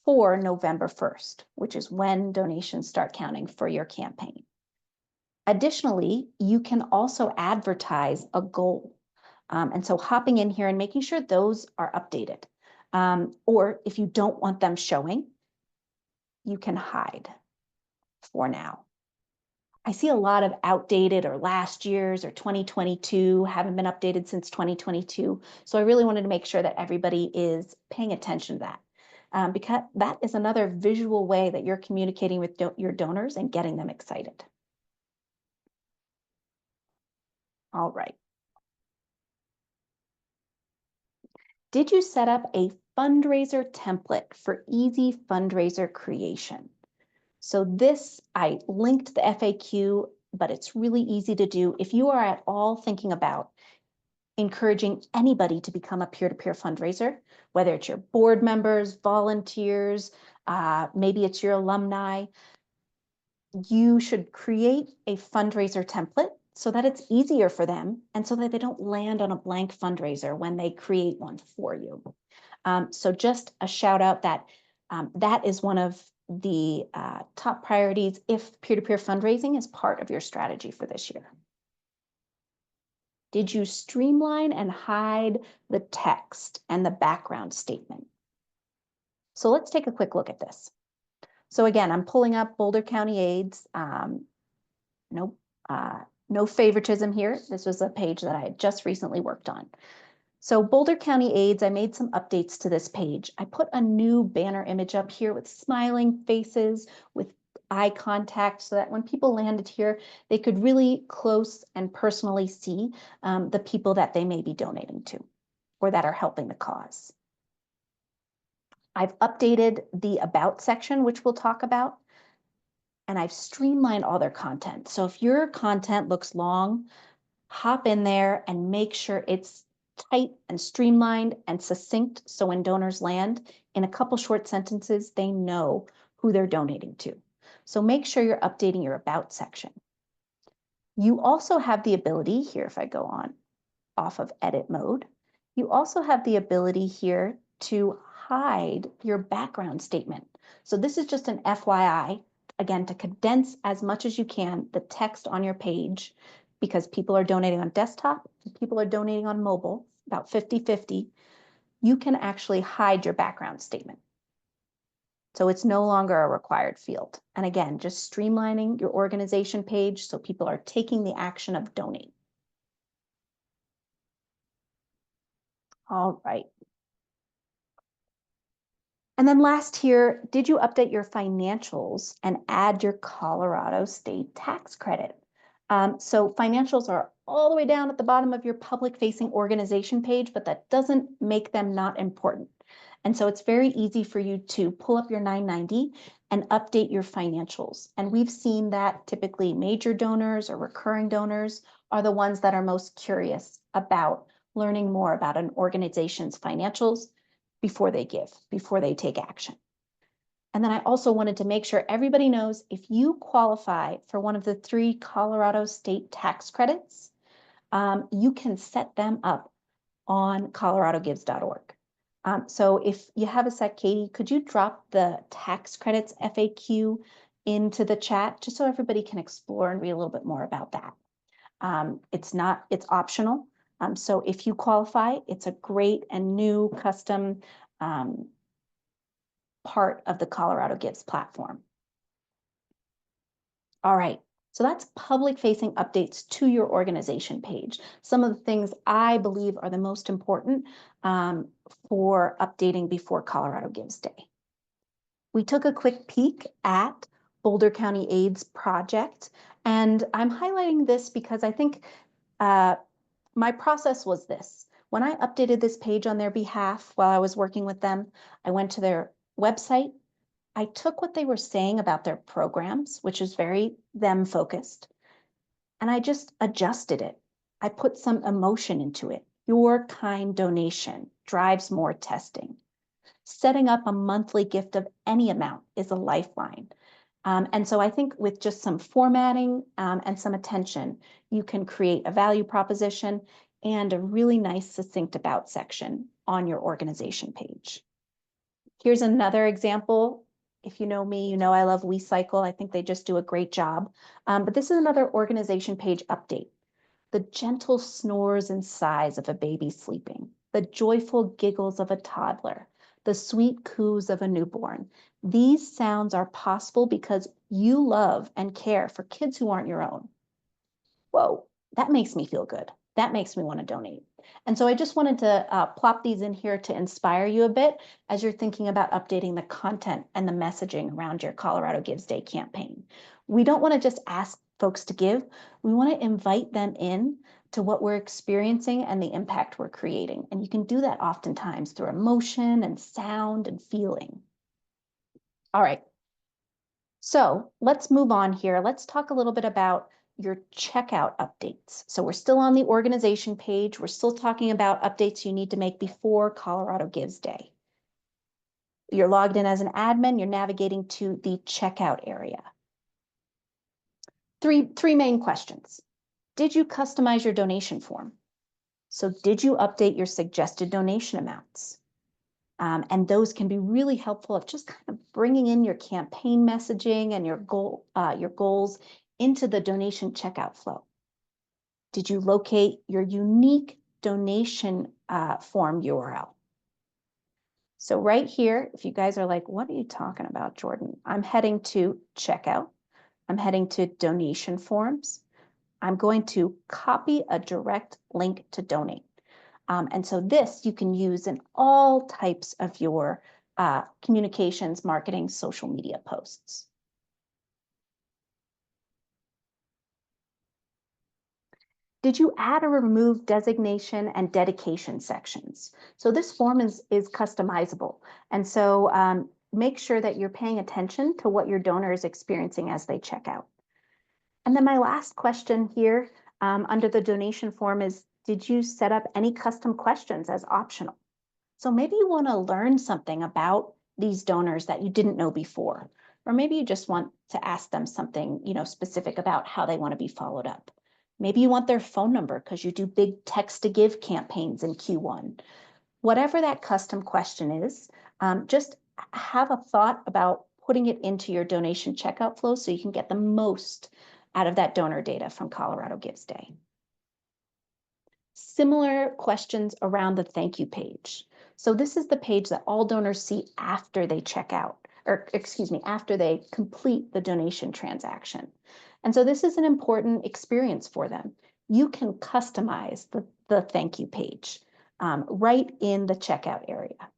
for November 1st, which is when donations start counting for your campaign. Additionally, you can also advertise a goal. And so hopping in here and making sure those are updated. Or if you don't want them showing, you can hide for now. I see a lot of outdated or last year's or 2022, haven't been updated since 2022. So I really wanted to make sure that everybody is paying attention to that. Because that is another visual way that you're communicating with your donors and getting them excited. All right. Did you set up a fundraiser template for easy fundraiser creation? So this, I linked the FAQ, but it's really easy to do. If you are at all thinking about encouraging anybody to become a peer-to-peer fundraiser, whether it's your board members, volunteers, maybe it's your alumni, you should create a fundraiser template so that it's easier for them and so that they don't land on a blank fundraiser when they create one for you. So just a shout out that that is one of the top priorities if peer-to-peer fundraising is part of your strategy for this year. Did you streamline and hide the text and the background statement? So let's take a quick look at this. So again, I'm pulling up Boulder County AIDS. No favoritism here. This was a page that I had just recently worked on. So Boulder County AIDS, I made some updates to this page. I put a new banner image up here with smiling faces, with eye contact so that when people landed here, they could really close and personally see the people that they may be donating to or that are helping the cause. I've updated the About section, which we'll talk about, and I've streamlined all their content. So if your content looks long, hop in there and make sure it's tight and streamlined and succinct, so when donors land, in a couple short sentences, they know who they're donating to. So make sure you're updating your About section. You also have the ability here, if I go on off of edit mode, you also have the ability here to hide your background statement. So this is just an FYI, again, to condense as much as you can the text on your page, because people are donating on desktop and people are donating on mobile, about 50-50. You can actually hide your background statement. So it's no longer a required field. And again, just streamlining your organization page so people are taking the action of donate. All right. And then last here, did you update your financials and add your Colorado state tax credit? So financials are all the way down at the bottom of your public-facing organization page, but that doesn't make them not important. And so it's very easy for you to pull up your 990 and update your financials. And we've seen that typically major donors or recurring donors are the ones that are most curious about learning more about an organization's financials before they give, before they take action. And then I also wanted to make sure everybody knows if you qualify for one of the 3 Colorado state tax credits, you can set them up on coloradogives.org. So if you have a sec, Katie, could you drop the tax credits FAQ into the chat just so everybody can explore and read a little bit more about that? It's optional. So if you qualify, it's a great and new custom part of the Colorado Gives platform. All right, so that's public-facing updates to your organization page. Some of the things I believe are the most important for updating before Colorado Gives Day. We took a quick peek at Boulder County AIDS project, and I'm highlighting this because I think my process was this. When I updated this page on their behalf while I was working with them, I went to their website. I took what they were saying about their programs, which is very them focused, and I just adjusted it. I put some emotion into it. Your kind donation drives more testing. Setting up a monthly gift of any amount is a lifeline. And so I think with just some formatting and some attention, you can create a value proposition and a really nice succinct about section on your organization page. Here's another example. If you know me, you know I love WeCycle. I think they just do a great job. But this is another organization page update. The gentle snores and sighs of a baby sleeping, the joyful giggles of a toddler, the sweet coos of a newborn. These sounds are possible because you love and care for kids who aren't your own. Whoa, that makes me feel good. That makes me want to donate. And so I just wanted to plop these in here to inspire you a bit as you're thinking about updating the content and the messaging around your Colorado Gives Day campaign. We don't want to just ask folks to give. We want to invite them in to what we're experiencing and the impact we're creating. And you can do that oftentimes through emotion and sound and feeling. All right. So let's move on here. Let's talk a little bit about your checkout updates. So we're still on the organization page. We're still talking about updates you need to make before Colorado Gives Day. You're logged in as an admin. You're navigating to the checkout area. Three main questions. Did you customize your donation form? So did you update your suggested donation amounts? And those can be really helpful of just kind of bringing in your campaign messaging and your goals into the donation checkout flow. Did you locate your unique donation form URL? So right here, if you guys are like, what are you talking about, Jordan? I'm heading to checkout. I'm heading to donation forms. I'm going to copy a direct link to donate. And so this you can use in all types of your communications, marketing, social media posts. Did you add or remove designation and dedication sections? So this form is customizable. And so make sure that you're paying attention to what your donor is experiencing as they check out. And then my last question here under the donation form is, did you set up any custom questions as optional? So maybe you want to learn something about these donors that you didn't know before, or maybe you just want to ask them something, specific about how they want to be followed up. Maybe you want their phone number because you do big text to give campaigns in Q1. Whatever that custom question is, just have a thought about putting it into your donation checkout flow so you can get the most out of that donor data from Colorado Gives Day. Similar questions around the thank you page. So this is the page that all donors see after they check out, or excuse me, after they complete the donation transaction. And so this is an important experience for them. You can customize the thank you page right in the checkout area.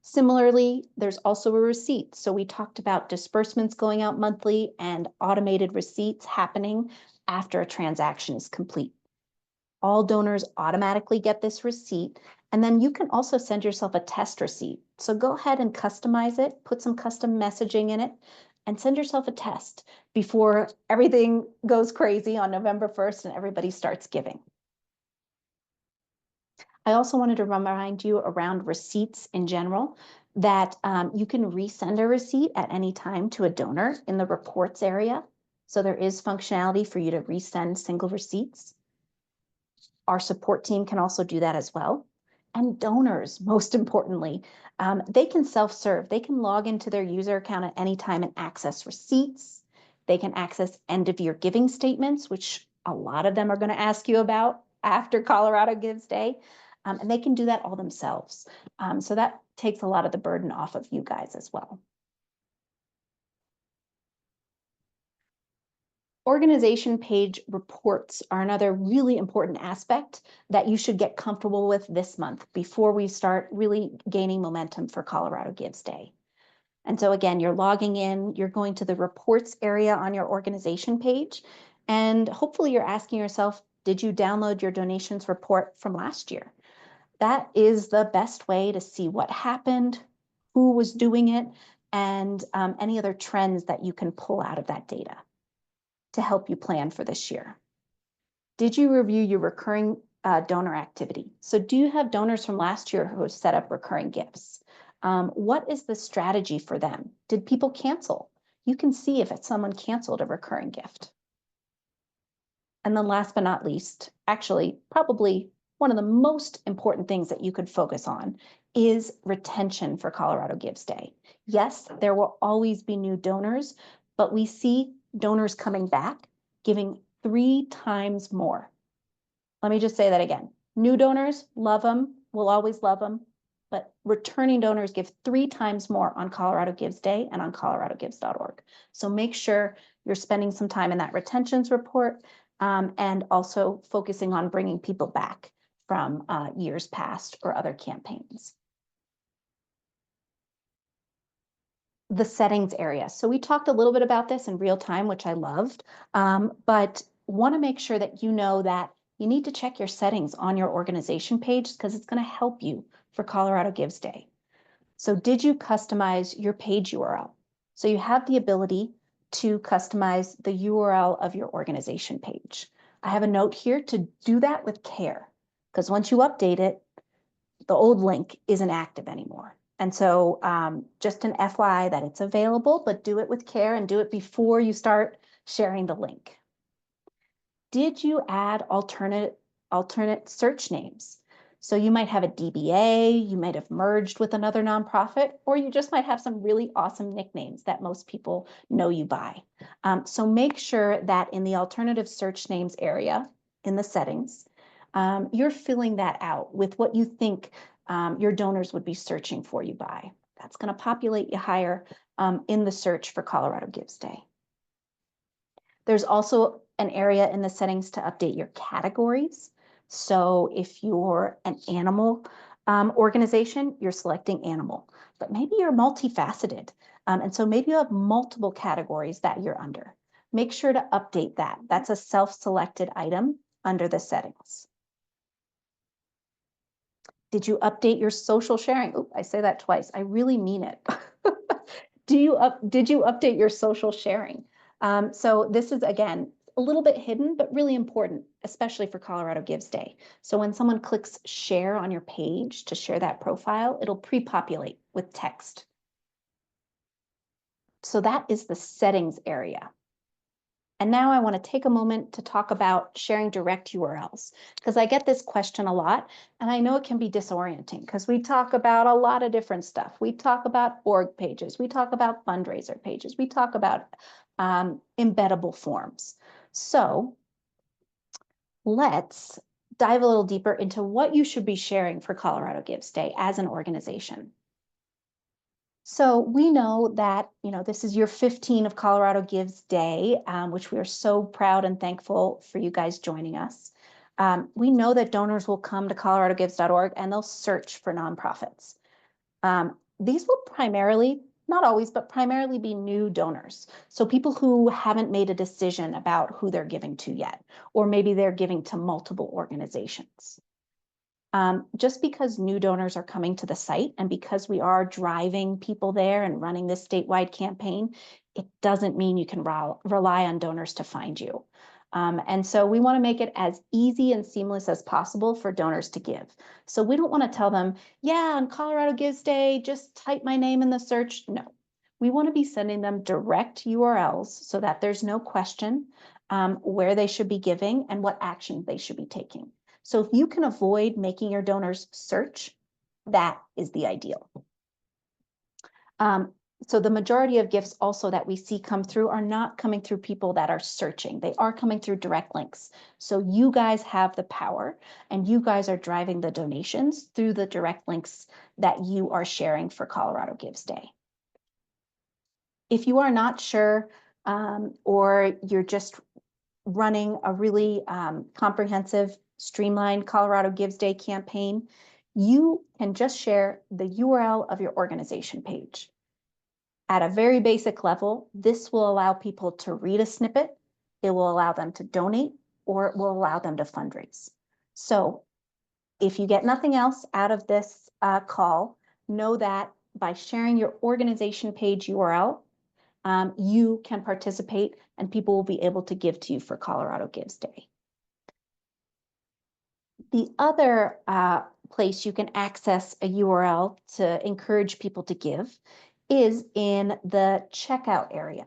Similarly, there's also a receipt. So we talked about disbursements going out monthly and automated receipts happening after a transaction is complete. All donors automatically get this receipt, and then you can also send yourself a test receipt. So go ahead and customize it, put some custom messaging in it, and send yourself a test before everything goes crazy on November 1st and everybody starts giving. I also wanted to remind you around receipts in general that you can resend a receipt at any time to a donor in the reports area. So there is functionality for you to resend single receipts. Our support team can also do that as well. And donors, most importantly, they can self-serve. They can log into their user account at any time and access receipts. They can access end-of-year giving statements, which a lot of them are going to ask you about after Colorado Gives Day. And they can do that all themselves. So that takes a lot of the burden off of you guys as well. Organization page reports are another really important aspect that you should get comfortable with this month before we start really gaining momentum for Colorado Gives Day. And so again, you're logging in, you're going to the reports area on your organization page, and hopefully you're asking yourself, did you download your donations report from last year? That is the best way to see what happened, who was doing it, and any other trends that you can pull out of that data to help you plan for this year. Did you review your recurring donor activity? So do you have donors from last year who have set up recurring gifts? What is the strategy for them? Did people cancel? You can see if someone canceled a recurring gift. And then last but not least, actually, probably one of the most important things that you could focus on is retention for Colorado Gives Day. Yes, there will always be new donors, but we see donors coming back, giving 3 times more. Let me just say that again. New donors, love them, we'll always love them, but returning donors give 3 times more on Colorado Gives Day and on coloradogives.org. So make sure you're spending some time in that retentions report and also focusing on bringing people back from years past or other campaigns. The settings area. So we talked a little bit about this in real time, which I loved, but want to make sure that you know that you need to check your settings on your organization page because it's going to help you for Colorado Gives Day. So did you customize your page URL? So you have the ability to customize the URL of your organization page. I have a note here to do that with care because once you update it, the old link isn't active anymore. And so just an FYI that it's available, but do it with care and do it before you start sharing the link. Did you add alternate search names? So you might have a DBA, you might have merged with another nonprofit, or you just might have some really awesome nicknames that most people know you by. So make sure that in the alternative search names area in the settings, you're filling that out with what you think your donors would be searching for you by. That's going to populate you higher in the search for Colorado Gives Day. There's also an area in the settings to update your categories. So if you're an animal organization, you're selecting animal, but maybe you're multifaceted. And so maybe you have multiple categories that you're under. make sure to update that. That's a self-selected item under the settings. Did you update your social sharing? Oh, I say that twice. I really mean it. Did you update your social sharing? So this is, again, a little bit hidden, but really important, especially for Colorado Gives Day. So when someone clicks share on your page to share that profile, it'll pre-populate with text. So that is the settings area. And now I want to take a moment to talk about sharing direct URLs, because I get this question a lot, and I know it can be disorienting because we talk about a lot of different stuff. We talk about org pages, we talk about fundraiser pages, we talk about embeddable forms. So let's dive a little deeper into what you should be sharing for Colorado Gives Day as an organization. So we know that, this is year 15 of Colorado Gives Day, which we are so proud and thankful for you guys joining us. We know that donors will come to coloradogives.org and they'll search for nonprofits. These will primarily, not always, but primarily be new donors. So people who haven't made a decision about who they're giving to yet, or maybe they're giving to multiple organizations. Just because new donors are coming to the site and because we are driving people there and running this statewide campaign, it doesn't mean you can rely on donors to find you. And so we want to make it as easy and seamless as possible for donors to give. So we don't want to tell them, yeah, on Colorado Gives Day, just type my name in the search. No, we want to be sending them direct URLs so that there's no question where they should be giving and what action they should be taking. So if you can avoid making your donors search, that is the ideal. So the majority of gifts also that we see come through are not coming through people that are searching. They are coming through direct links. So you guys have the power and you guys are driving the donations through the direct links that you are sharing for Colorado Gives Day. If you are not sure or you're just running a really comprehensive, streamlined Colorado Gives Day campaign, you can just share the URL of your organization page. At a very basic level, this will allow people to read a snippet, it will allow them to donate, or it will allow them to fundraise. So if you get nothing else out of this call, know that by sharing your organization page URL, you can participate and people will be able to give to you for Colorado Gives Day. The other place you can access a URL to encourage people to give is in the checkout area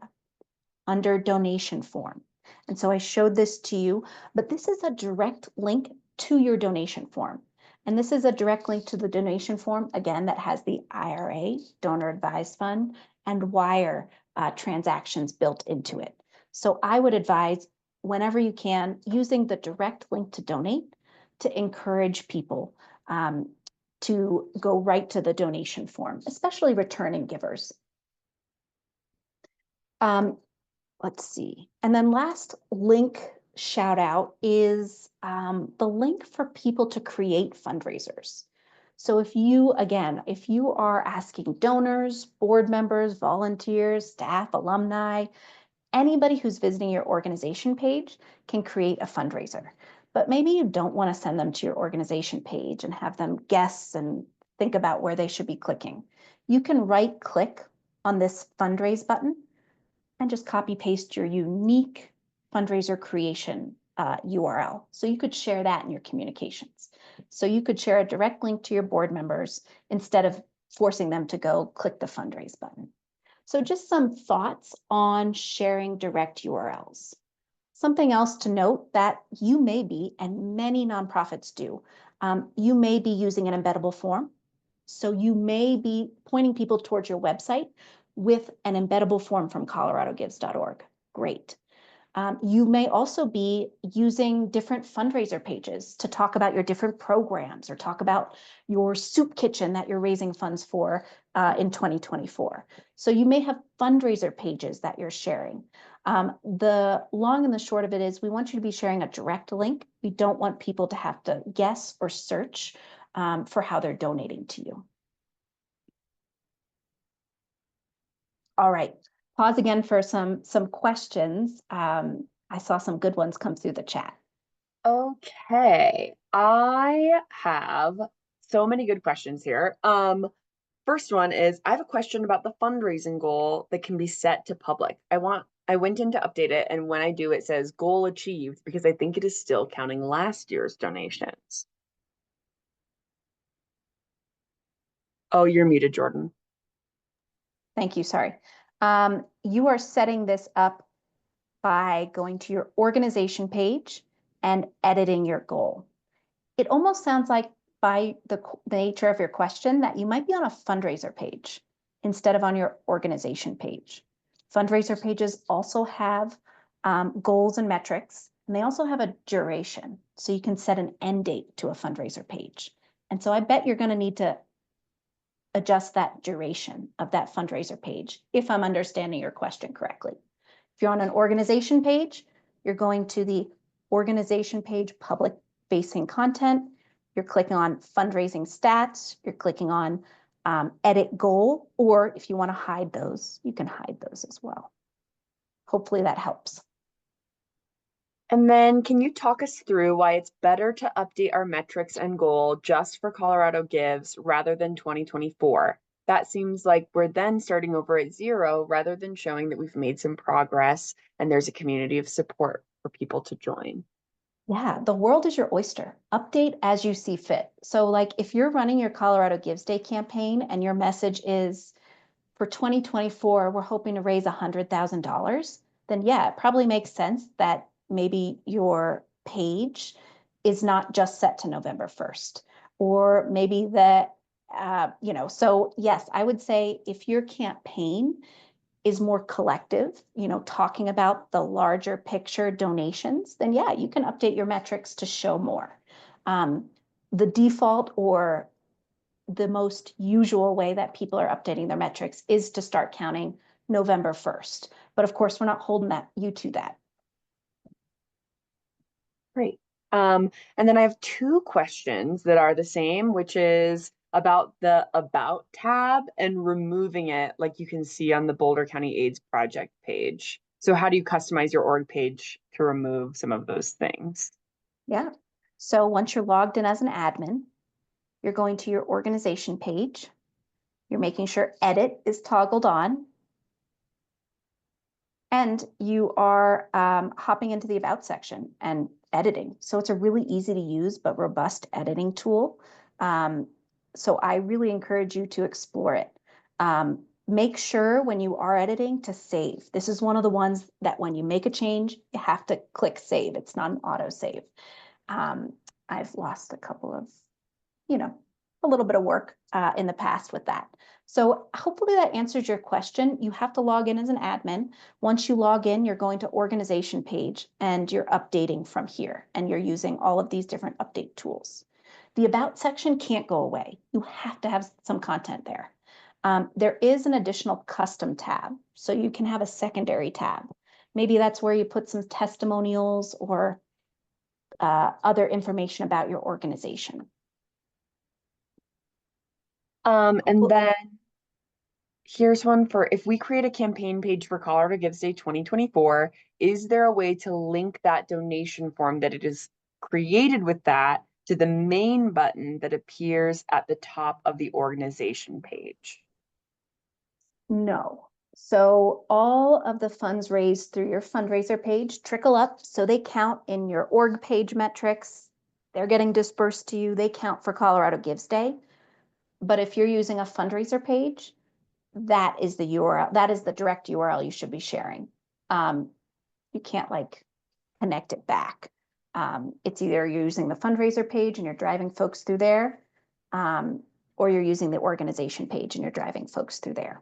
under donation form. And so I showed this to you, but this is a direct link to your donation form. And this is a direct link to the donation form, again, that has the IRA, donor advised fund, and wire transactions built into it. So I would advise, whenever you can, using the direct link to donate to encourage people to go right to the donation form, especially returning givers. Let's see. And then last link shout out is the link for people to create fundraisers. So if you are asking donors, board members, volunteers, staff, alumni, anybody who's visiting your organization page can create a fundraiser. But maybe you don't want to send them to your organization page and have them guess and think about where they should be clicking. You can right click on this fundraise button and just copy paste your unique fundraiser creation URL. So you could share that in your communications. So you could share a direct link to your board members instead of forcing them to go click the fundraise button. So just some thoughts on sharing direct URLs. Something else to note that you may be, and many nonprofits do, you may be using an embeddable form. So you may be pointing people towards your website with an embeddable form from coloradogives.org. Great. You may also be using different fundraiser pages to talk about your different programs or talk about your soup kitchen that you're raising funds for in 2024. So you may have fundraiser pages that you're sharing. The long and the short of it is we want you to be sharing a direct link. We don't want people to have to guess or search for how they're donating to you. All right, pause again for some questions. I saw some good ones come through the chat. Okay, I have so many good questions here. First one is, I have a question about the fundraising goal that can be set to public. I went in to update it, and when I do, it says goal achieved because I think it is still counting last year's donations. Oh, you're muted, Jordan. Thank you, sorry. You are setting this up by going to your organization page and editing your goal. It almost sounds like by the nature of your question that you might be on a fundraiser page instead of on your organization page. Fundraiser pages also have goals and metrics, and they also have a duration. So you can set an end date to a fundraiser page. And so I bet you're going to need to adjust that duration of that fundraiser page, if I'm understanding your question correctly. If you're on an organization page, you're going to the organization page, public facing content. You're clicking on fundraising stats. You're clicking on edit goal, or if you want to hide those, you can hide those as well. Hopefully that helps. And then can you talk us through why it's better to update our metrics and goal just for Colorado Gives rather than 2024? That seems like we're then starting over at 0 rather than showing that we've made some progress and there's a community of support for people to join. Yeah, the world is your oyster. Update as you see fit. So like if you're running your Colorado Gives Day campaign and your message is for 2024, we're hoping to raise $100,000, then yeah, it probably makes sense that maybe your page is not just set to November 1st, or maybe that, so yes, I would say if your campaign is more collective, talking about the larger picture donations, then yeah, you can update your metrics to show more. The default or the most usual way that people are updating their metrics is to start counting November 1st. But of course, we're not holding you to that. Great. And then I have 2 questions that are the same, which is about the About tab and removing it, like you can see on the Boulder County AIDS Project page. So how do you customize your org page to remove some of those things? Yeah. So once you're logged in as an admin, you're going to your organization page. You're making sure edit is toggled on. And you are hopping into the About section and editing. So it's a really easy to use but robust editing tool. So I really encourage you to explore it. Make sure when you are editing to save. This is one of the ones that when you make a change, you have to click save. It's not an auto save. I've lost a couple of, a little bit of work in the past with that. So hopefully that answers your question. You have to log in as an admin. Once you log in, you're going to organization page and you're updating from here and you're using all of these different update tools. The About section can't go away. You have to have some content there. There is an additional custom tab, so you can have a secondary tab. Maybe that's where you put some testimonials or other information about your organization. And then here's one for, if we create a campaign page for Colorado Gives Day 2024, is there a way to link that donation form that it is created with that to the main button that appears at the top of the organization page? No. So all of the funds raised through your fundraiser page trickle up, so they count in your org page metrics. They're getting dispersed to you. They count for Colorado Gives Day. But if you're using a fundraiser page, that is the URL. That is the direct URL you should be sharing. You can't connect it back. It's either you're using the fundraiser page and you're driving folks through there, or you're using the organization page and you're driving folks through there.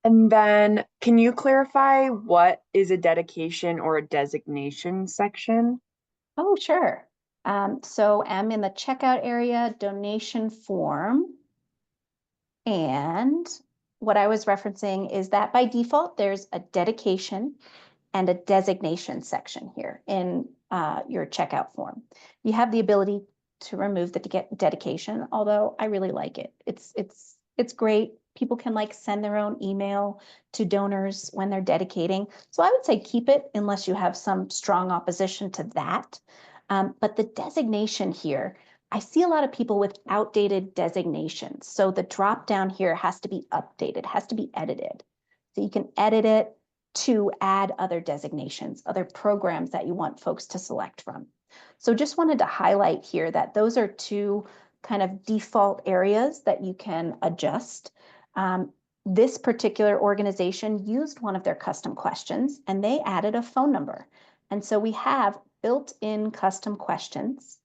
And then can you clarify what is a dedication or a designation section? Oh, sure. So I'm in the checkout area, donation form. And what I was referencing is that by default, there's a dedication and a designation section here in your checkout form. You have the ability to remove the dedication, although I really like it. It's great. People can like send their own email to donors when they're dedicating. So I would say keep it unless you have some strong opposition to that. But the designation here, I see a lot of people with outdated designations. So the drop down here has to be updated, has to be edited. So you can edit it to add other designations, other programs that you want folks to select from. So just wanted to highlight here that those are two kind of default areas that you can adjust. This particular organization used one of their custom questions and they added a phone number. And so we have built-in custom questions,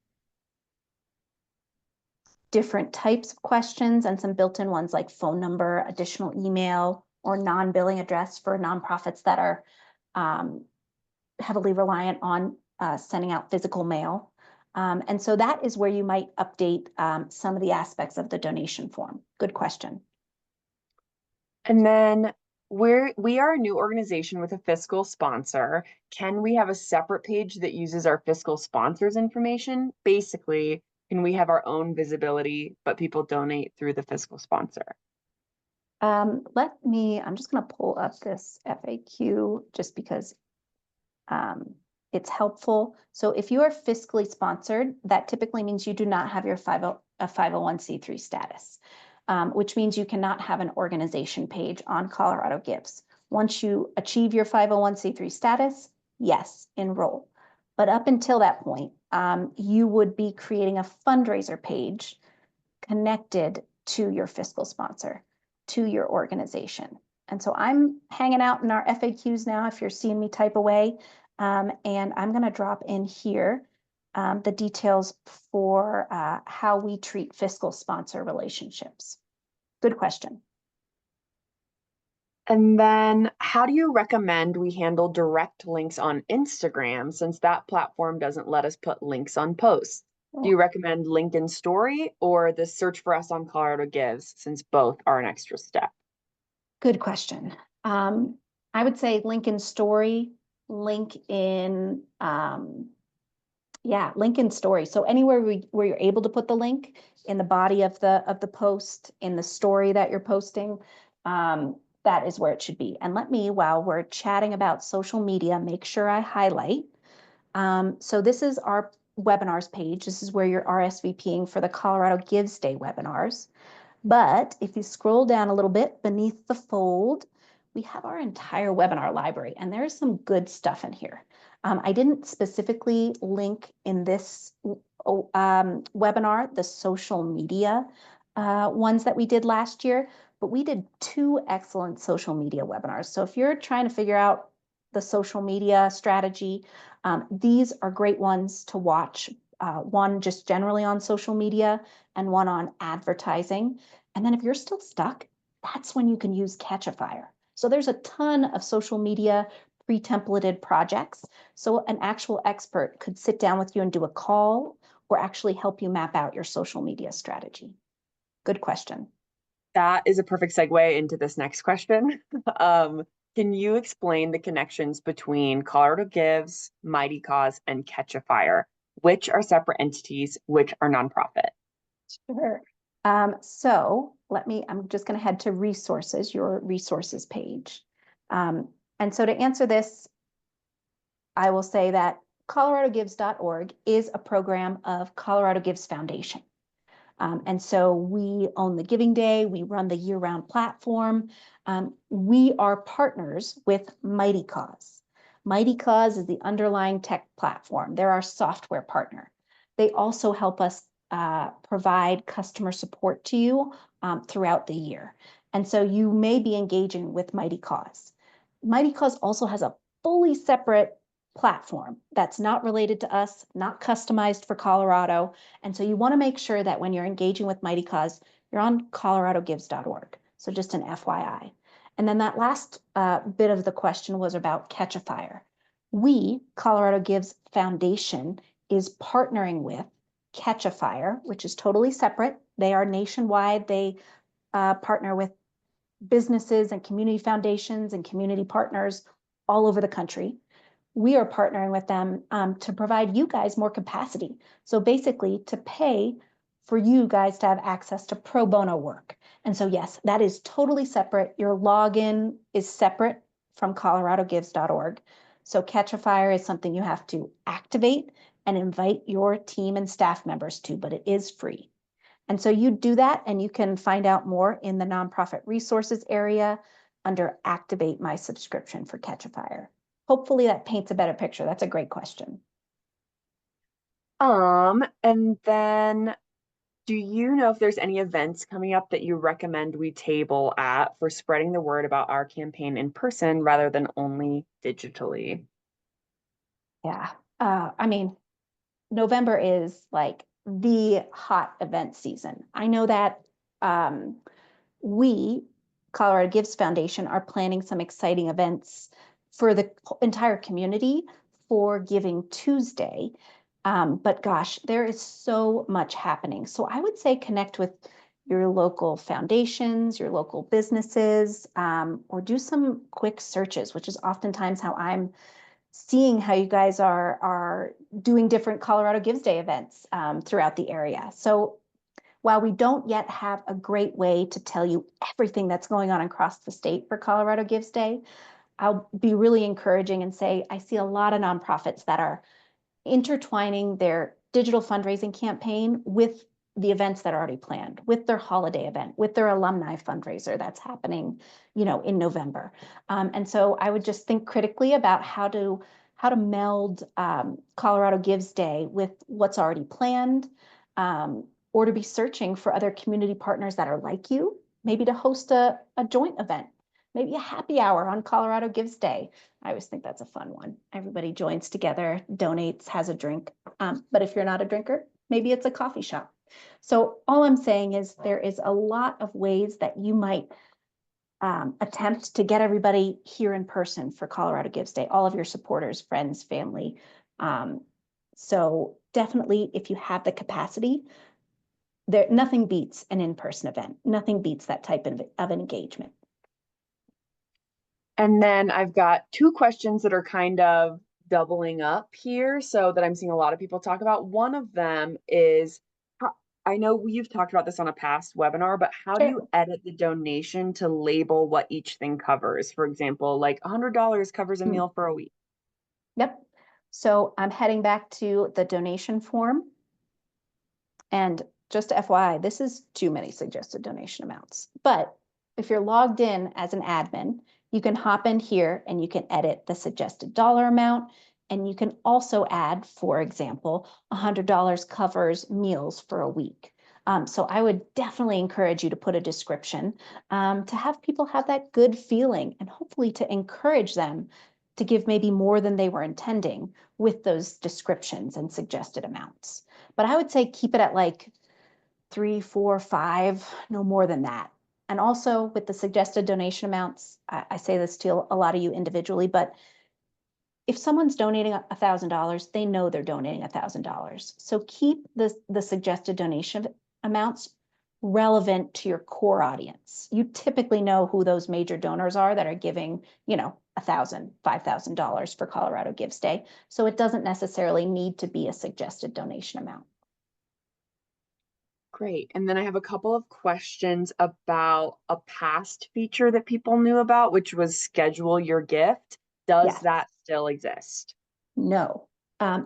different types of questions, and some built-in ones like phone number, additional email, or non-billing address for nonprofits that are heavily reliant on sending out physical mail. And so that is where you might update some of the aspects of the donation form. Good question. And then we are a new organization with a fiscal sponsor. Can we have a separate page that uses our fiscal sponsors information? Basically, can we have our own visibility, but people donate through the fiscal sponsor? I'm just going to pull up this FAQ just because it's helpful. So if you are fiscally sponsored, that typically means you do not have your 501c3 status, which means you cannot have an organization page on Colorado Gives. Once you achieve your 501c3 status, yes, enroll. But up until that point, you would be creating a fundraiser page connected to your fiscal sponsor, to your organization. And so I'm hanging out in our FAQs now, if you're seeing me type away, and I'm going to drop in here the details for how we treat fiscal sponsor relationships. Good question. And then how do you recommend we handle direct links on Instagram, since that platform doesn't let us put links on posts? Do you recommend link in story or the search for us on Colorado Gives, since both are an extra step? Good question. I would say link in story, link in, link in story. So anywhere where you're able to put the link in the body of the post, in the story that you're posting, that is where it should be. And let me, while we're chatting about social media, make sure I highlight. So this is our webinars page. This is where you're RSVPing for the Colorado Gives Day webinars. But if you scroll down a little bit beneath the fold, we have our entire webinar library, and there's some good stuff in here. I didn't specifically link in this webinar the social media ones that we did last year, but we did 2 excellent social media webinars. So if you're trying to figure out the social media strategy, these are great ones to watch. One just generally on social media and one on advertising. And then if you're still stuck, that's when you can use Catchafire. So there's a ton of social media pre-templated projects. So an actual expert could sit down with you and do a call or actually help you map out your social media strategy. Good question. That is a perfect segue into this next question. Can you explain the connections between Colorado Gives, Mighty Cause, and Catchafire? Which are separate entities, which are nonprofit? Sure. So I'm just going to head to resources, your resources page. And so to answer this, I will say that coloradogives.org is a program of Colorado Gives Foundation. And so we own the Giving Day, we run the year-round platform. We are partners with Mighty Cause. Mighty Cause is the underlying tech platform. They're our software partner. They also help us provide customer support to you throughout the year. And so you may be engaging with Mighty Cause. Mighty Cause also has a fully separate platform that's not related to us, not customized for Colorado. And so you want to make sure that when you're engaging with Mighty Cause, you're on coloradogives.org. So just an FYI. And then that last bit of the question was about Catchafire. We, Colorado Gives Foundation, is partnering with Catchafire, which is totally separate. They are nationwide. They partner with businesses and community foundations and community partners all over the country. We are partnering with them to provide you guys more capacity. So basically to pay for you guys to have access to pro bono work. And so yes, that is totally separate. Your login is separate from coloradogives.org. So Catchafire is something you have to activate and invite your team and staff members to, but it is free. And so you do that, and you can find out more in the nonprofit resources area under Activate My Subscription for Catchafire. Hopefully that paints a better picture. That's a great question. And then do you know if there's any events coming up that you recommend we table at for spreading the word about our campaign in person rather than only digitally? Yeah. I mean, November is like the hot event season. I know that we, Colorado Gives Foundation, are planning some exciting events for the entire community for Giving Tuesday. But gosh, there is so much happening. So I would say connect with your local foundations, your local businesses, or do some quick searches, which is oftentimes how I'm seeing how you guys are doing different Colorado Gives Day events throughout the area. So while we don't yet have a great way to tell you everything that's going on across the state for Colorado Gives Day, I'll be really encouraging and say I see a lot of nonprofits that are intertwining their digital fundraising campaign with the events that are already planned, with their holiday event, with their alumni fundraiser that's happening, in November. And so I would just think critically about how to meld Colorado Gives Day with what's already planned, or to be searching for other community partners that are like you, maybe to host a joint event, maybe a happy hour on Colorado Gives Day. I always think that's a fun one. Everybody joins together, donates, has a drink. But if you're not a drinker, maybe it's a coffee shop. So all I'm saying is there is a lot of ways that you might attempt to get everybody here in person for Colorado Gives Day, all of your supporters, friends, family. So definitely, if you have the capacity, nothing beats an in-person event. Nothing beats that type of engagement. And then I've got two questions that are kind of doubling up here, so that I'm seeing a lot of people talk about. One of them is, I know you've talked about this on a past webinar, but how do you edit the donation to label what each thing covers? For example, like $100 covers a meal for a week. Yep. So I'm heading back to the donation form. And just FYI, this is too many suggested donation amounts. But if you're logged in as an admin, you can hop in here and you can edit the suggested dollar amount. And you can also add, for example, $100 covers meals for a week. So I would definitely encourage you to put a description to have people have that good feeling, and hopefully to encourage them to give maybe more than they were intending with those descriptions and suggested amounts. But I would say keep it at like 3, 4, 5, no more than that. And also with the suggested donation amounts, I say this to a lot of you individually, but if someone's donating $1,000, they know they're donating $1,000. So keep the suggested donation amounts relevant to your core audience. You typically know who those major donors are that are giving, $1,000, $5,000 for Colorado Gives Day. So it doesn't necessarily need to be a suggested donation amount. Great. And then I have a couple of questions about a past feature that people knew about, which was schedule your gift. Does that still exist? No.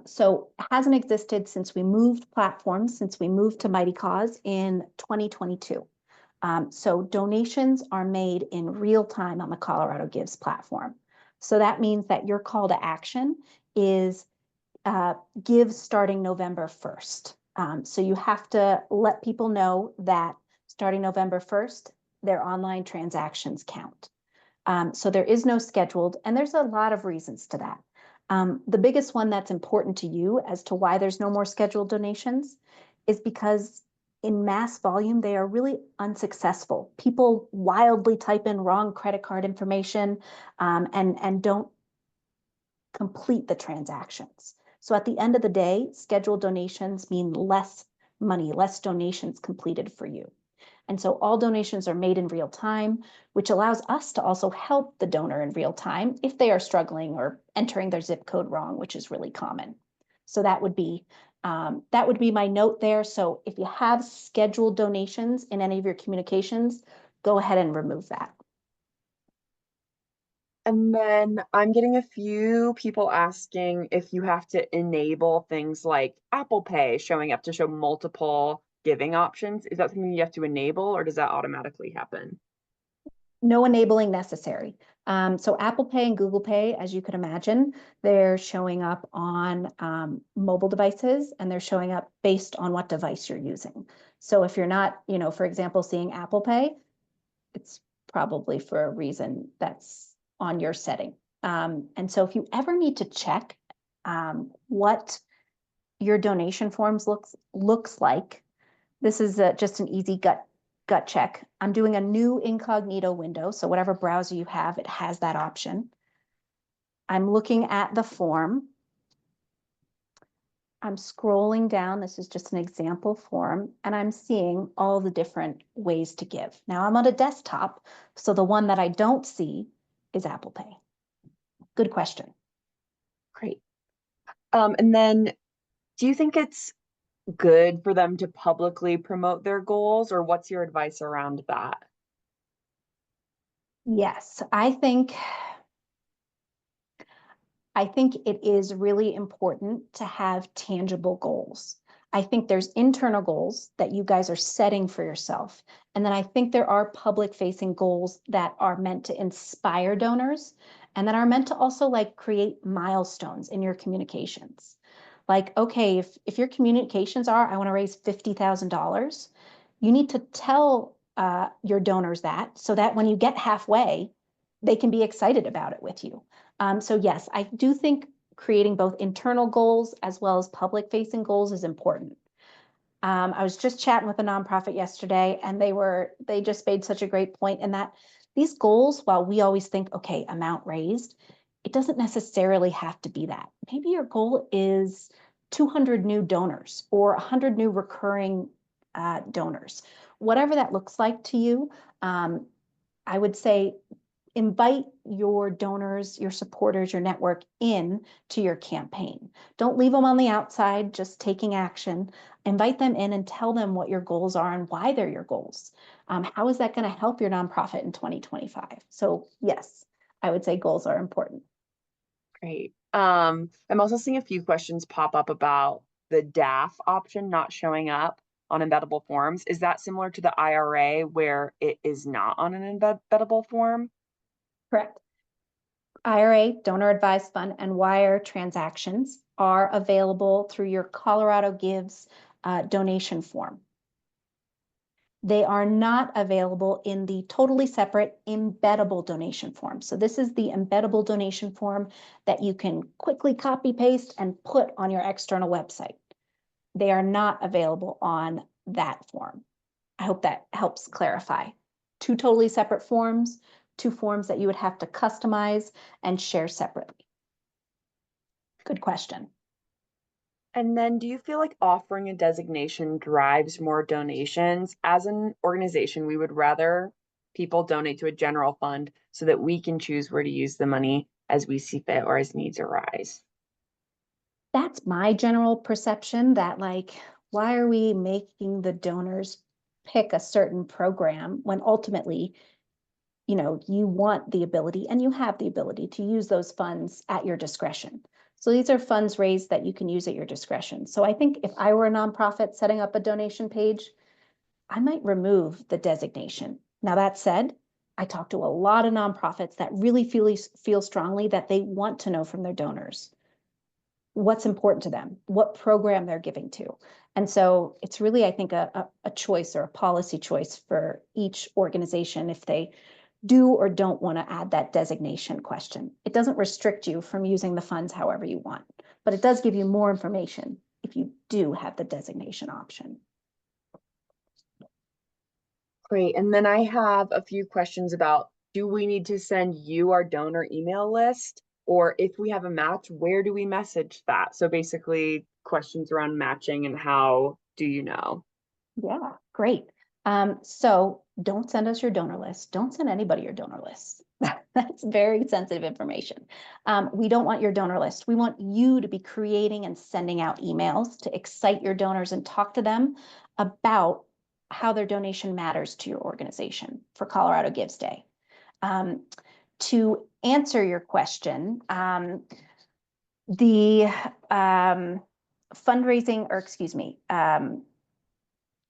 So it hasn't existed since we moved platforms, since we moved to Mighty Cause in 2022. So donations are made in real time on the Colorado Gives platform. So that means that your call to action is give starting November 1st. So you have to let people know that starting November 1st, their online transactions count. So there is no scheduled, and there's a lot of reasons to that. The biggest one that's important to you as to why there's no more scheduled donations is because in mass volume, they are really unsuccessful. People wildly type in wrong credit card information and don't complete the transactions. So at the end of the day, scheduled donations mean less money, less donations completed for you. And so all donations are made in real time, which allows us to also help the donor in real time if they are struggling or entering their zip code wrong, which is really common. So that would be That would be my note there. So if you have scheduled donations in any of your communications, go ahead and remove that. And then I'm getting a few people asking if you have to enable things like Apple Pay showing up to show multiple giving options. Is that something you have to enable, or does that automatically happen? No enabling necessary. So Apple Pay and Google Pay, as you could imagine, they're showing up on mobile devices, and they're showing up based on what device you're using. So if you're not, for example, seeing Apple Pay, it's probably for a reason that's on your setting. And so if you ever need to check what your donation forms looks like, this is just an easy gut check. I'm doing a new incognito window. So whatever browser you have, it has that option. I'm looking at the form. I'm scrolling down. This is just an example form, and I'm seeing all the different ways to give. Now I'm on a desktop, so the one that I don't see is Apple Pay. Good question. Great. And then do you think it's good for them to publicly promote their goals, or what's your advice around that? Yes, I think it is really important to have tangible goals. I think there's internal goals that you guys are setting for yourself. And then I think there are public facing goals that are meant to inspire donors and that are meant to also like create milestones in your communications. Like, okay, if your communications are, I want to raise $50,000, you need to tell your donors that so that when you get halfway, they can be excited about it with you. So yes, I do think creating both internal goals as well as public facing goals is important. I was just chatting with a nonprofit yesterday, and they just made such a great point in that these goals, while we always think, okay, amount raised, it doesn't necessarily have to be that. Maybe your goal is 200 new donors or 100 new recurring donors. Whatever that looks like to you, I would say invite your donors, your supporters, your network in to your campaign. Don't leave them on the outside, just taking action. Invite them in and tell them what your goals are and why they're your goals. How is that going to help your nonprofit in 2025? So yes, I would say goals are important. Great. I'm also seeing a few questions pop up about the DAF option not showing up on embeddable forms. Is that similar to the IRA where it is not on an embeddable form? Correct. IRA, donor advised fund, and wire transactions are available through your Colorado Gives donation form. They are not available in the totally separate embeddable donation form. So this is the embeddable donation form that you can quickly copy paste and put on your external website. They are not available on that form. I hope that helps clarify. Two totally separate forms, two forms that you would have to customize and share separately. Good question. And then do you feel like offering a designation drives more donations? As an organization, we would rather people donate to a general fund so that we can choose where to use the money as we see fit or as needs arise. That's my general perception that like, why are we making the donors pick a certain program when ultimately, you want the ability and you have the ability to use those funds at your discretion. So these are funds raised that you can use at your discretion. So I think if I were a nonprofit setting up a donation page, I might remove the designation. Now that said, I talk to a lot of nonprofits that really feel strongly that they want to know from their donors what's important to them, what program they're giving to. And so it's really, I think, a choice or a policy choice for each organization if they do or don't want to add that designation question. It doesn't restrict you from using the funds however you want, but it does give you more information if you do have the designation option. Great. And then I have a few questions about, do we need to send you our donor email list? Or if we have a match, where do we message that? So basically questions around matching and how do you know? Yeah, great. So don't send us your donor list. Don't send anybody your donor list. That's very sensitive information. We don't want your donor list. We want you to be creating and sending out emails to excite your donors and talk to them about how their donation matters to your organization for Colorado Gives Day. To answer your question, the fundraising, or excuse me,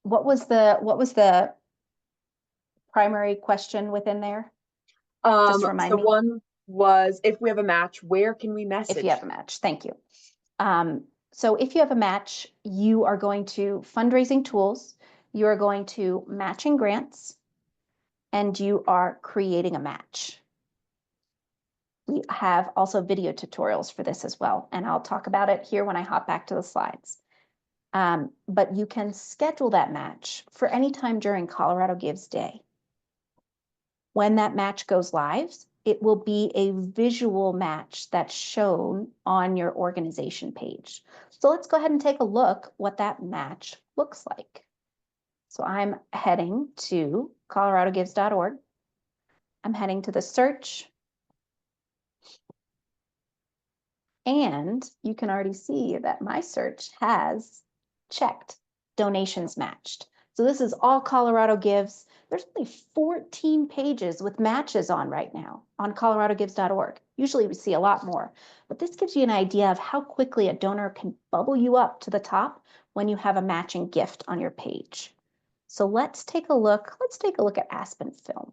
what was the primary question within there? Just remind So me. one was, if we have a match, where can we message? If you have a match, thank you. So if you have a match, you are going to fundraising tools, you are going to matching grants, and you are creating a match. We have also video tutorials for this as well, and I'll talk about it here when I hop back to the slides. But you can schedule that match for any time during Colorado Gives Day. When that match goes live, it will be a visual match that's shown on your organization page. So let's go ahead and take a look what that match looks like. So I'm heading to coloradogives.org. I'm heading to the search. And you can already see that my search has checked donations matched. So this is all Colorado Gives. There's only 14 pages with matches on right now on coloradogives.org. Usually we see a lot more, but this gives you an idea of how quickly a donor can bubble you up to the top when you have a matching gift on your page. So let's take a look. Let's take a look at Aspen Film.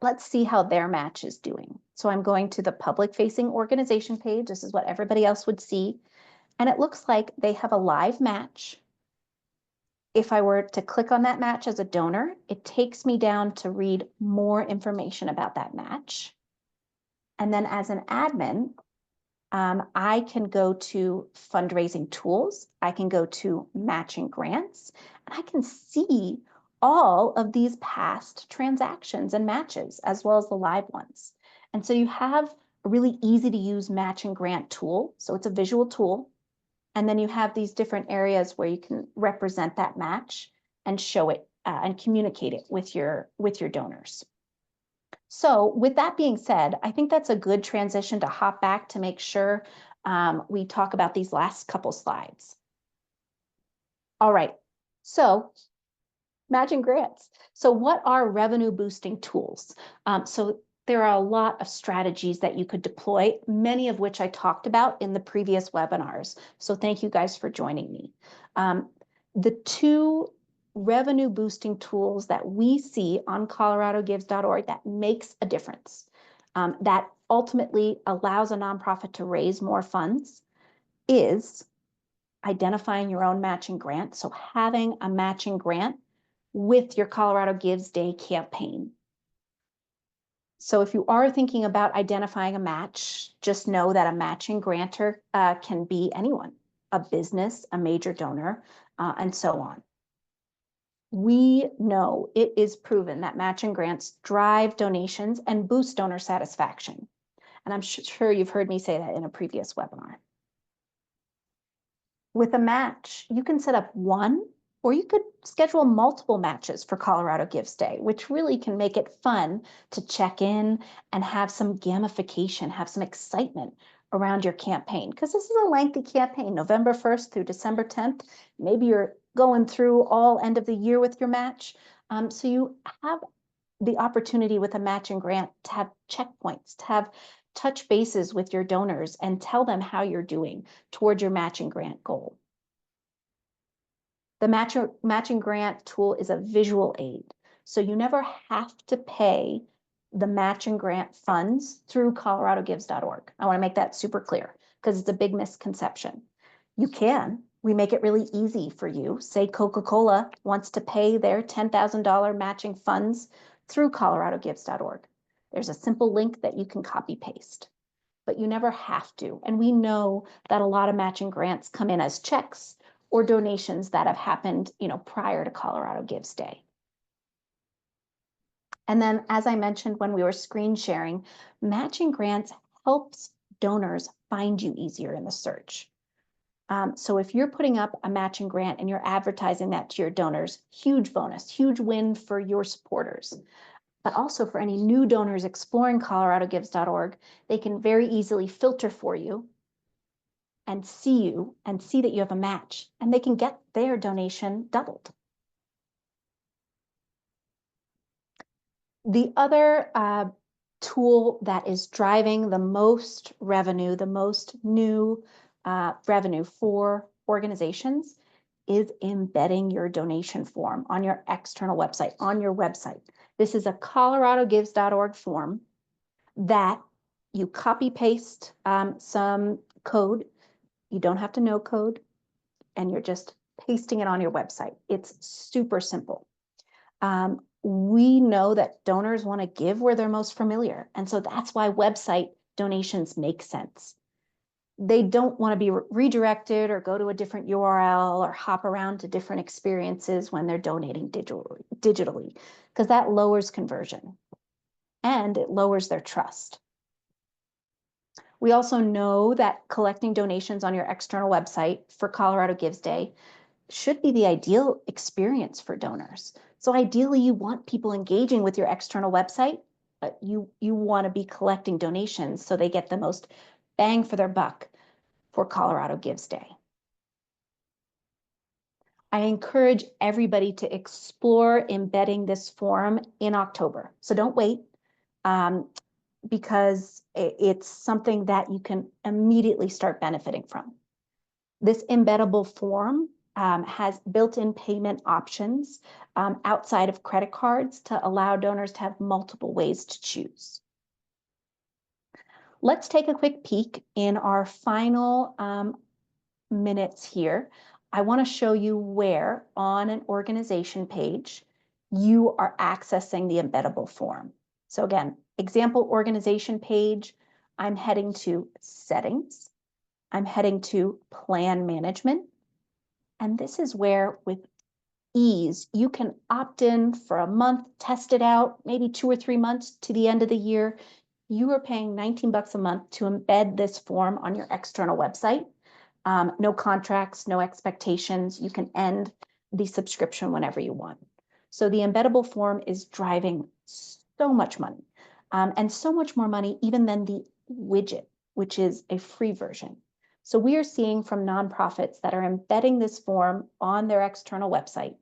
Let's see how their match is doing. So I'm going to the public-facing organization page. This is what everybody else would see. And it looks like they have a live match. If I were to click on that match as a donor, it takes me down to read more information about that match. And then as an admin, I can go to fundraising tools. I can go to matching grants, and I can see all of these past transactions and matches, as well as the live ones. And so you have a really easy to use matching grant tool. So it's a visual tool. And then you have these different areas where you can represent that match and show it and communicate it with your donors. So with that being said, I think that's a good transition to hop back to make sure we talk about these last couple slides. All right, so matching grants. So what are revenue boosting tools? So there are a lot of strategies that you could deploy, many of which I talked about in the previous webinars. So thank you guys for joining me. The two revenue boosting tools that we see on coloradogives.org that makes a difference, that ultimately allows a nonprofit to raise more funds, is identifying your own matching grant. So having a matching grant with your Colorado Gives Day campaign. So if you are thinking about identifying a match, just know that a matching grantor can be anyone, a business, a major donor, and so on. We know it is proven that matching grants drive donations and boost donor satisfaction. And I'm sure you've heard me say that in a previous webinar. With a match, you can set up one, or you could schedule multiple matches for Colorado Gives Day, which really can make it fun to check in and have some gamification, have some excitement around your campaign. Because this is a lengthy campaign, November 1st through December 10th. Maybe you're going through all end of the year with your match. So you have the opportunity with a matching grant to have checkpoints, to have touch bases with your donors and tell them how you're doing towards your matching grant goal. The matching grant tool is a visual aid. So you never have to pay the matching grant funds through coloradogives.org. I want to make that super clear because it's a big misconception. You can. We make it really easy for you. Say Coca-Cola wants to pay their $10,000 matching funds through coloradogives.org. There's a simple link that you can copy paste, but you never have to. And we know that a lot of matching grants come in as checks or donations that have happened, prior to Colorado Gives Day. And then, as I mentioned when we were screen sharing, matching grants helps donors find you easier in the search. So if you're putting up a matching grant and you're advertising that to your donors, huge bonus, huge win for your supporters. but also for any new donors exploring coloradogives.org, they can very easily filter for you and see that you have a match, and they can get their donation doubled. The other tool that is driving the most revenue, the most new revenue for organizations is embedding your donation form on your external website, on your website. This is a coloradogives.org form that you copy paste some code. You don't have to know code, and you're just pasting it on your website. It's super simple. We know that donors want to give where they're most familiar. And so that's why website donations make sense. They don't want to be redirected or go to a different URL or hop around to different experiences when they're donating digitally, because that lowers conversion and it lowers their trust. We also know that collecting donations on your external website for Colorado Gives Day should be the ideal experience for donors. So ideally, you want people engaging with your external website, but you want to be collecting donations so they get the most bang for their buck for Colorado Gives Day. I encourage everybody to explore embedding this form in October. So don't wait, because it's something that you can immediately start benefiting from. This embeddable form has built-in payment options outside of credit cards to allow donors to have multiple ways to choose. Let's take a quick peek in our final minutes here. I want to show you where on an organization page you are accessing the embeddable form. So again, example organization page, I'm heading to settings. I'm heading to plan management. And this is where, with ease, you can opt in for a month, test it out, maybe 2 or 3 months to the end of the year. You are paying 19 bucks a month to embed this form on your external website. No contracts, no expectations. You can end the subscription whenever you want. So the embeddable form is driving so much money, and so much more money even than the widget, which is a free version. So we are seeing from nonprofits that are embedding this form on their external website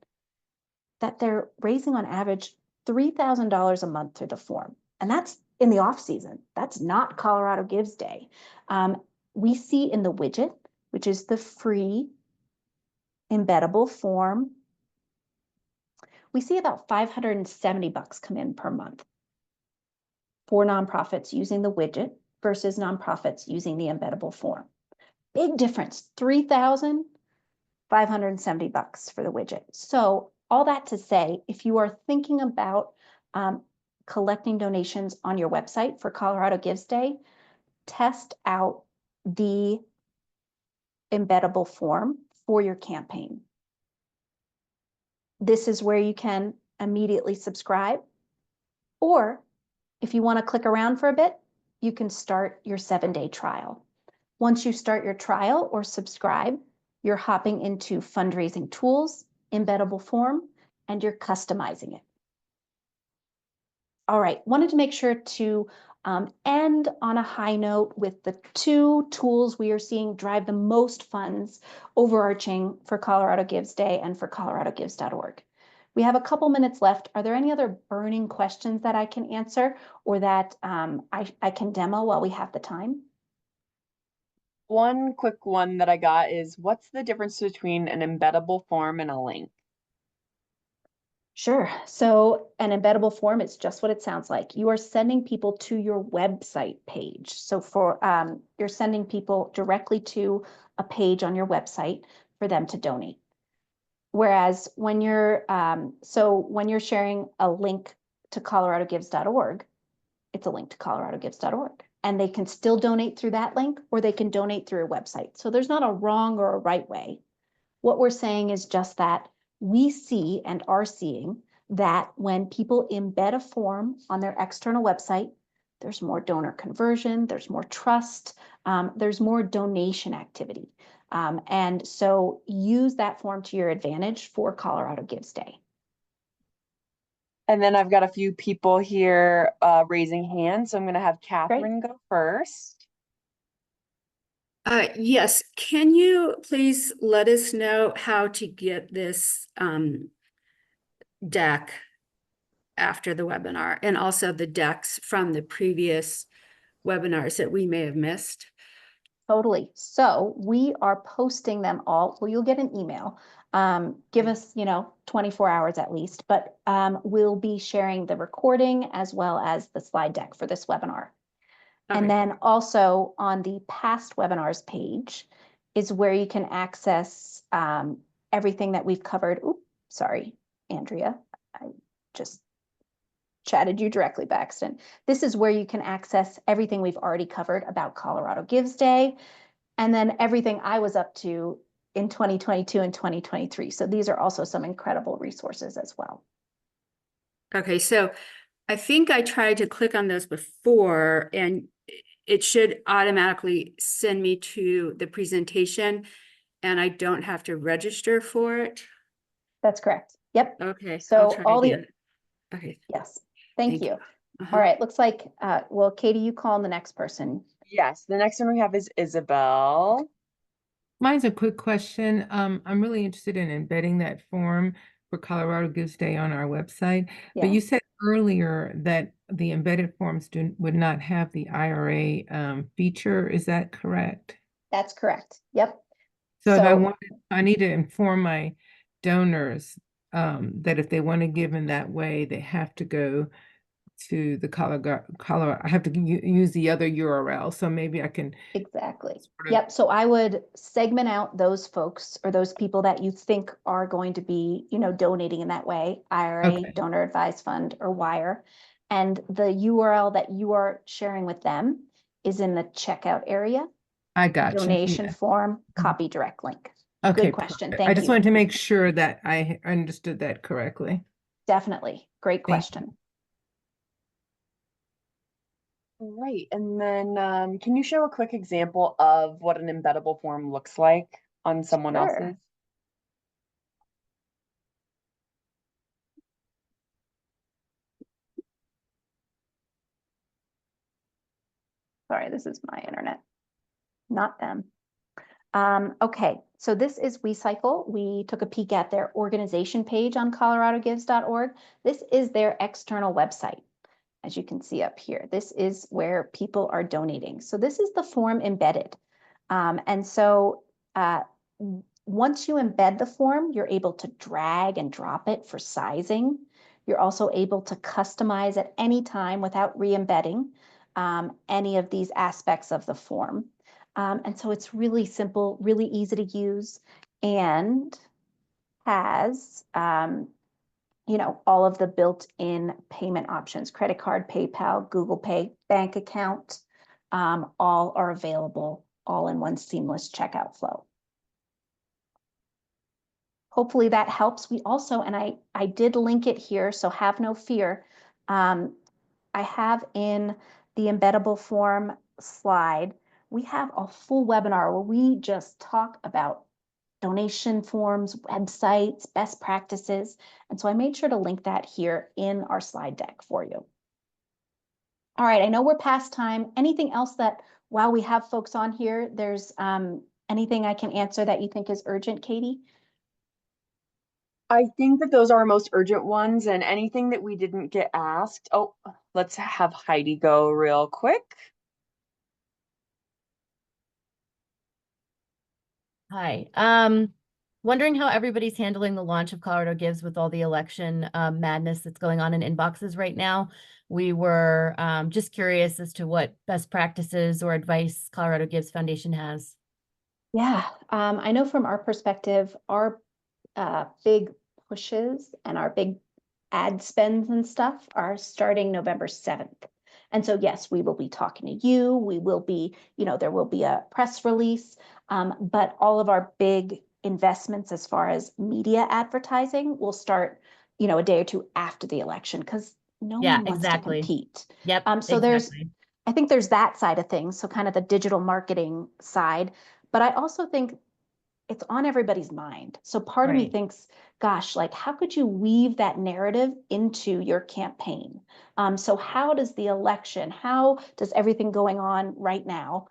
that they're raising on average $3,000 a month through the form. And that's in the off season. That's not Colorado Gives Day. We see in the widget, which is the free embeddable form, we see about 570 bucks come in per month for nonprofits using the widget versus nonprofits using the embeddable form. Big difference, 3,570 bucks for the widget. So all that to say, if you are thinking about collecting donations on your website for Colorado Gives Day, test out the embeddable form for your campaign. This is where you can immediately subscribe, or if you want to click around for a bit, you can start your 7-day trial. Once you start your trial or subscribe, you're hopping into fundraising tools, embeddable form, and you're customizing it. All right, wanted to make sure to end on a high note with the 2 tools we are seeing drive the most funds overarching for Colorado Gives Day and for coloradogives.org. We have a couple minutes left. Are there any other burning questions that I can answer or that I can demo while we have the time? One quick one that I got is, what's the difference between an embeddable form and a link? Sure. So an embeddable form is just what it sounds like. You are sending people to your website page. So for you're sending people directly to a page on your website for them to donate. Whereas when you're when you're sharing a link to coloradogives.org, it's a link to coloradogives.org. And they can still donate through that link, or they can donate through a website. So there's not a wrong or a right way. What we're saying is just that we see and are seeing that when people embed a form on their external website, there's more donor conversion, there's more trust, there's more donation activity. And so use that form to your advantage for Colorado Gives Day. And then I've got a few people here raising hands. So I'm going to have Catherine go first. Yes, can you please let us know how to get this deck after the webinar, and also the decks from the previous webinars that we may have missed? Totally. So we are posting them all. Well, you'll get an email. Give us, 24 hours at least, but we'll be sharing the recording as well as the slide deck for this webinar. Okay. And then also on the past webinars page is where you can access everything that we've covered. Oops, sorry, Andrea. I just chatted you directly by accident. This is where you can access everything we've already covered about Colorado Gives Day, and then everything I was up to in 2022 and 2023. So these are also some incredible resources as well. Okay, so I think I tried to click on those before, and it should automatically send me to the presentation, and I don't have to register for it. That's correct. Yep. Okay, So I'll try all again. Okay, yes, thank you. Uh-huh. All right, looks like, well, Katie, you call on the next person. Yes, the next one we have is Isabel. Mine's a quick question. I'm really interested in embedding that form for Colorado Gives Day on our website. But Yeah, you said earlier that the embedded forms would not have the IRA feature. Is that correct? that's correct. Yep. So if So I need to inform my donors that if they want to give in that way, they have to go to the Colorado, I have to use the other URL. So maybe I can exactly. sort of. Yep. So I would segment out those folks or those people that you think are going to be, donating in that way, IRA, Okay. donor advised fund, or wire. And the URL that you are sharing with them is in the checkout area, I got you. donation Yeah. form, copy direct link. Okay, Good question. perfect. Thank I just you. wanted to make sure that I understood that correctly. Definitely. Great Thank question. Right. And then can you show a quick example of what an embeddable form looks like on someone Sure. else's? Sorry, this is my internet, not them. Okay, so this is WeCycle. We took a peek at their organization page on coloradogives.org. This is their external website, as you can see up here. This is where people are donating. So this is the form embedded. And so once you embed the form, you're able to drag and drop it for sizing. You're also able to customize at any time without re-embedding any of these aspects of the form. And so it's really simple, really easy to use, and has all of the built-in payment options: credit card, PayPal, Google Pay, bank account, all are available, all in one seamless checkout flow. Hopefully that helps. We also, and I did link it here, so have no fear. I have in the embeddable form slide, we have a full webinar where we just talk about donation forms, websites, best practices. And so I made sure to link that here in our slide deck for you. All right, I know we're past time. Anything else that, while we have folks on here, there's anything I can answer that you think is urgent, Katie? I think that those are our most urgent ones, and anything that we didn't get asked. Oh, let's have Heidi go real quick. Hi. Wondering how everybody's handling the launch of Colorado Gives with all the election madness that's going on in inboxes right now. We were just curious as to what best practices or advice Colorado Gives Foundation has. Yeah, I know from our perspective, our big pushes and our big ad spends and stuff are starting November 7th. And so, yes, we will be talking to you. We will be, there will be a press release, but all of our big investments as far as media advertising will start, a day or two after the election, because no one wants to compete. Yep. So I think there's that side of things. So kind of the digital marketing side, but I also think it's on everybody's mind. So part of me Right. thinks, gosh, like how could you weave that narrative into your campaign? So how does the election, how does everything going on right now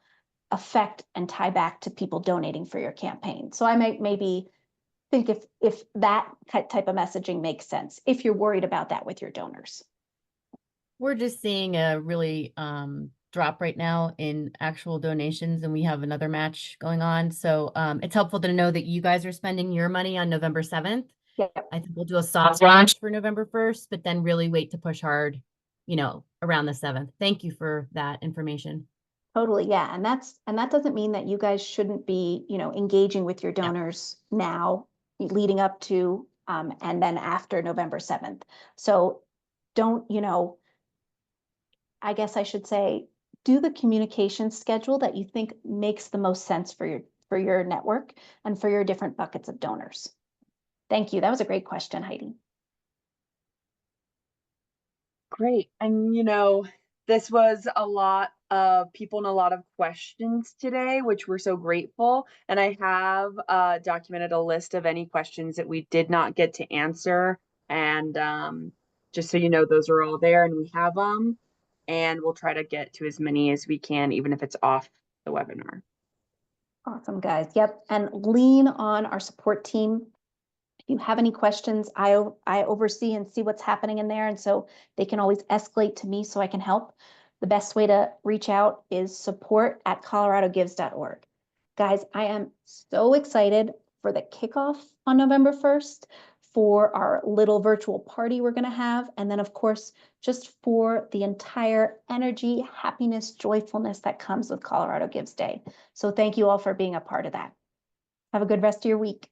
affect and tie back to people donating for your campaign? So I might maybe think if that type of messaging makes sense, if you're worried about that with your donors. We're just seeing a really drop right now in actual donations, and we have another match going on. So it's helpful to know that you guys are spending your money on November 7th. Yep. I think we'll do a soft launch for November 1st, but then really wait to push hard, around the 7th. Thank you for that information. Totally, yeah. And that doesn't mean that you guys shouldn't be, engaging with your donors now, leading up to and then after November 7th. So don't, I guess I should say, do the communication schedule that you think makes the most sense for your network and for your different buckets of donors. Thank you. That was a great question, Heidi. Great. And this was a lot of people and a lot of questions today, which we're so grateful. And I have documented a list of any questions that we did not get to answer. And just so you know, those are all there and we have them. And we'll try to get to as many as we can, even if it's off the webinar. Awesome, guys. Yep. And lean on our support team. If you have any questions, I oversee and see what's happening in there. And so they can always escalate to me so I can help. The best way to reach out is support@coloradogives.org. Guys, I am so excited for the kickoff on November 1st, for our little virtual party we're going to have. And then, of course, just for the entire energy, happiness, joyfulness that comes with Colorado Gives Day. So thank you all for being a part of that. Have a good rest of your week.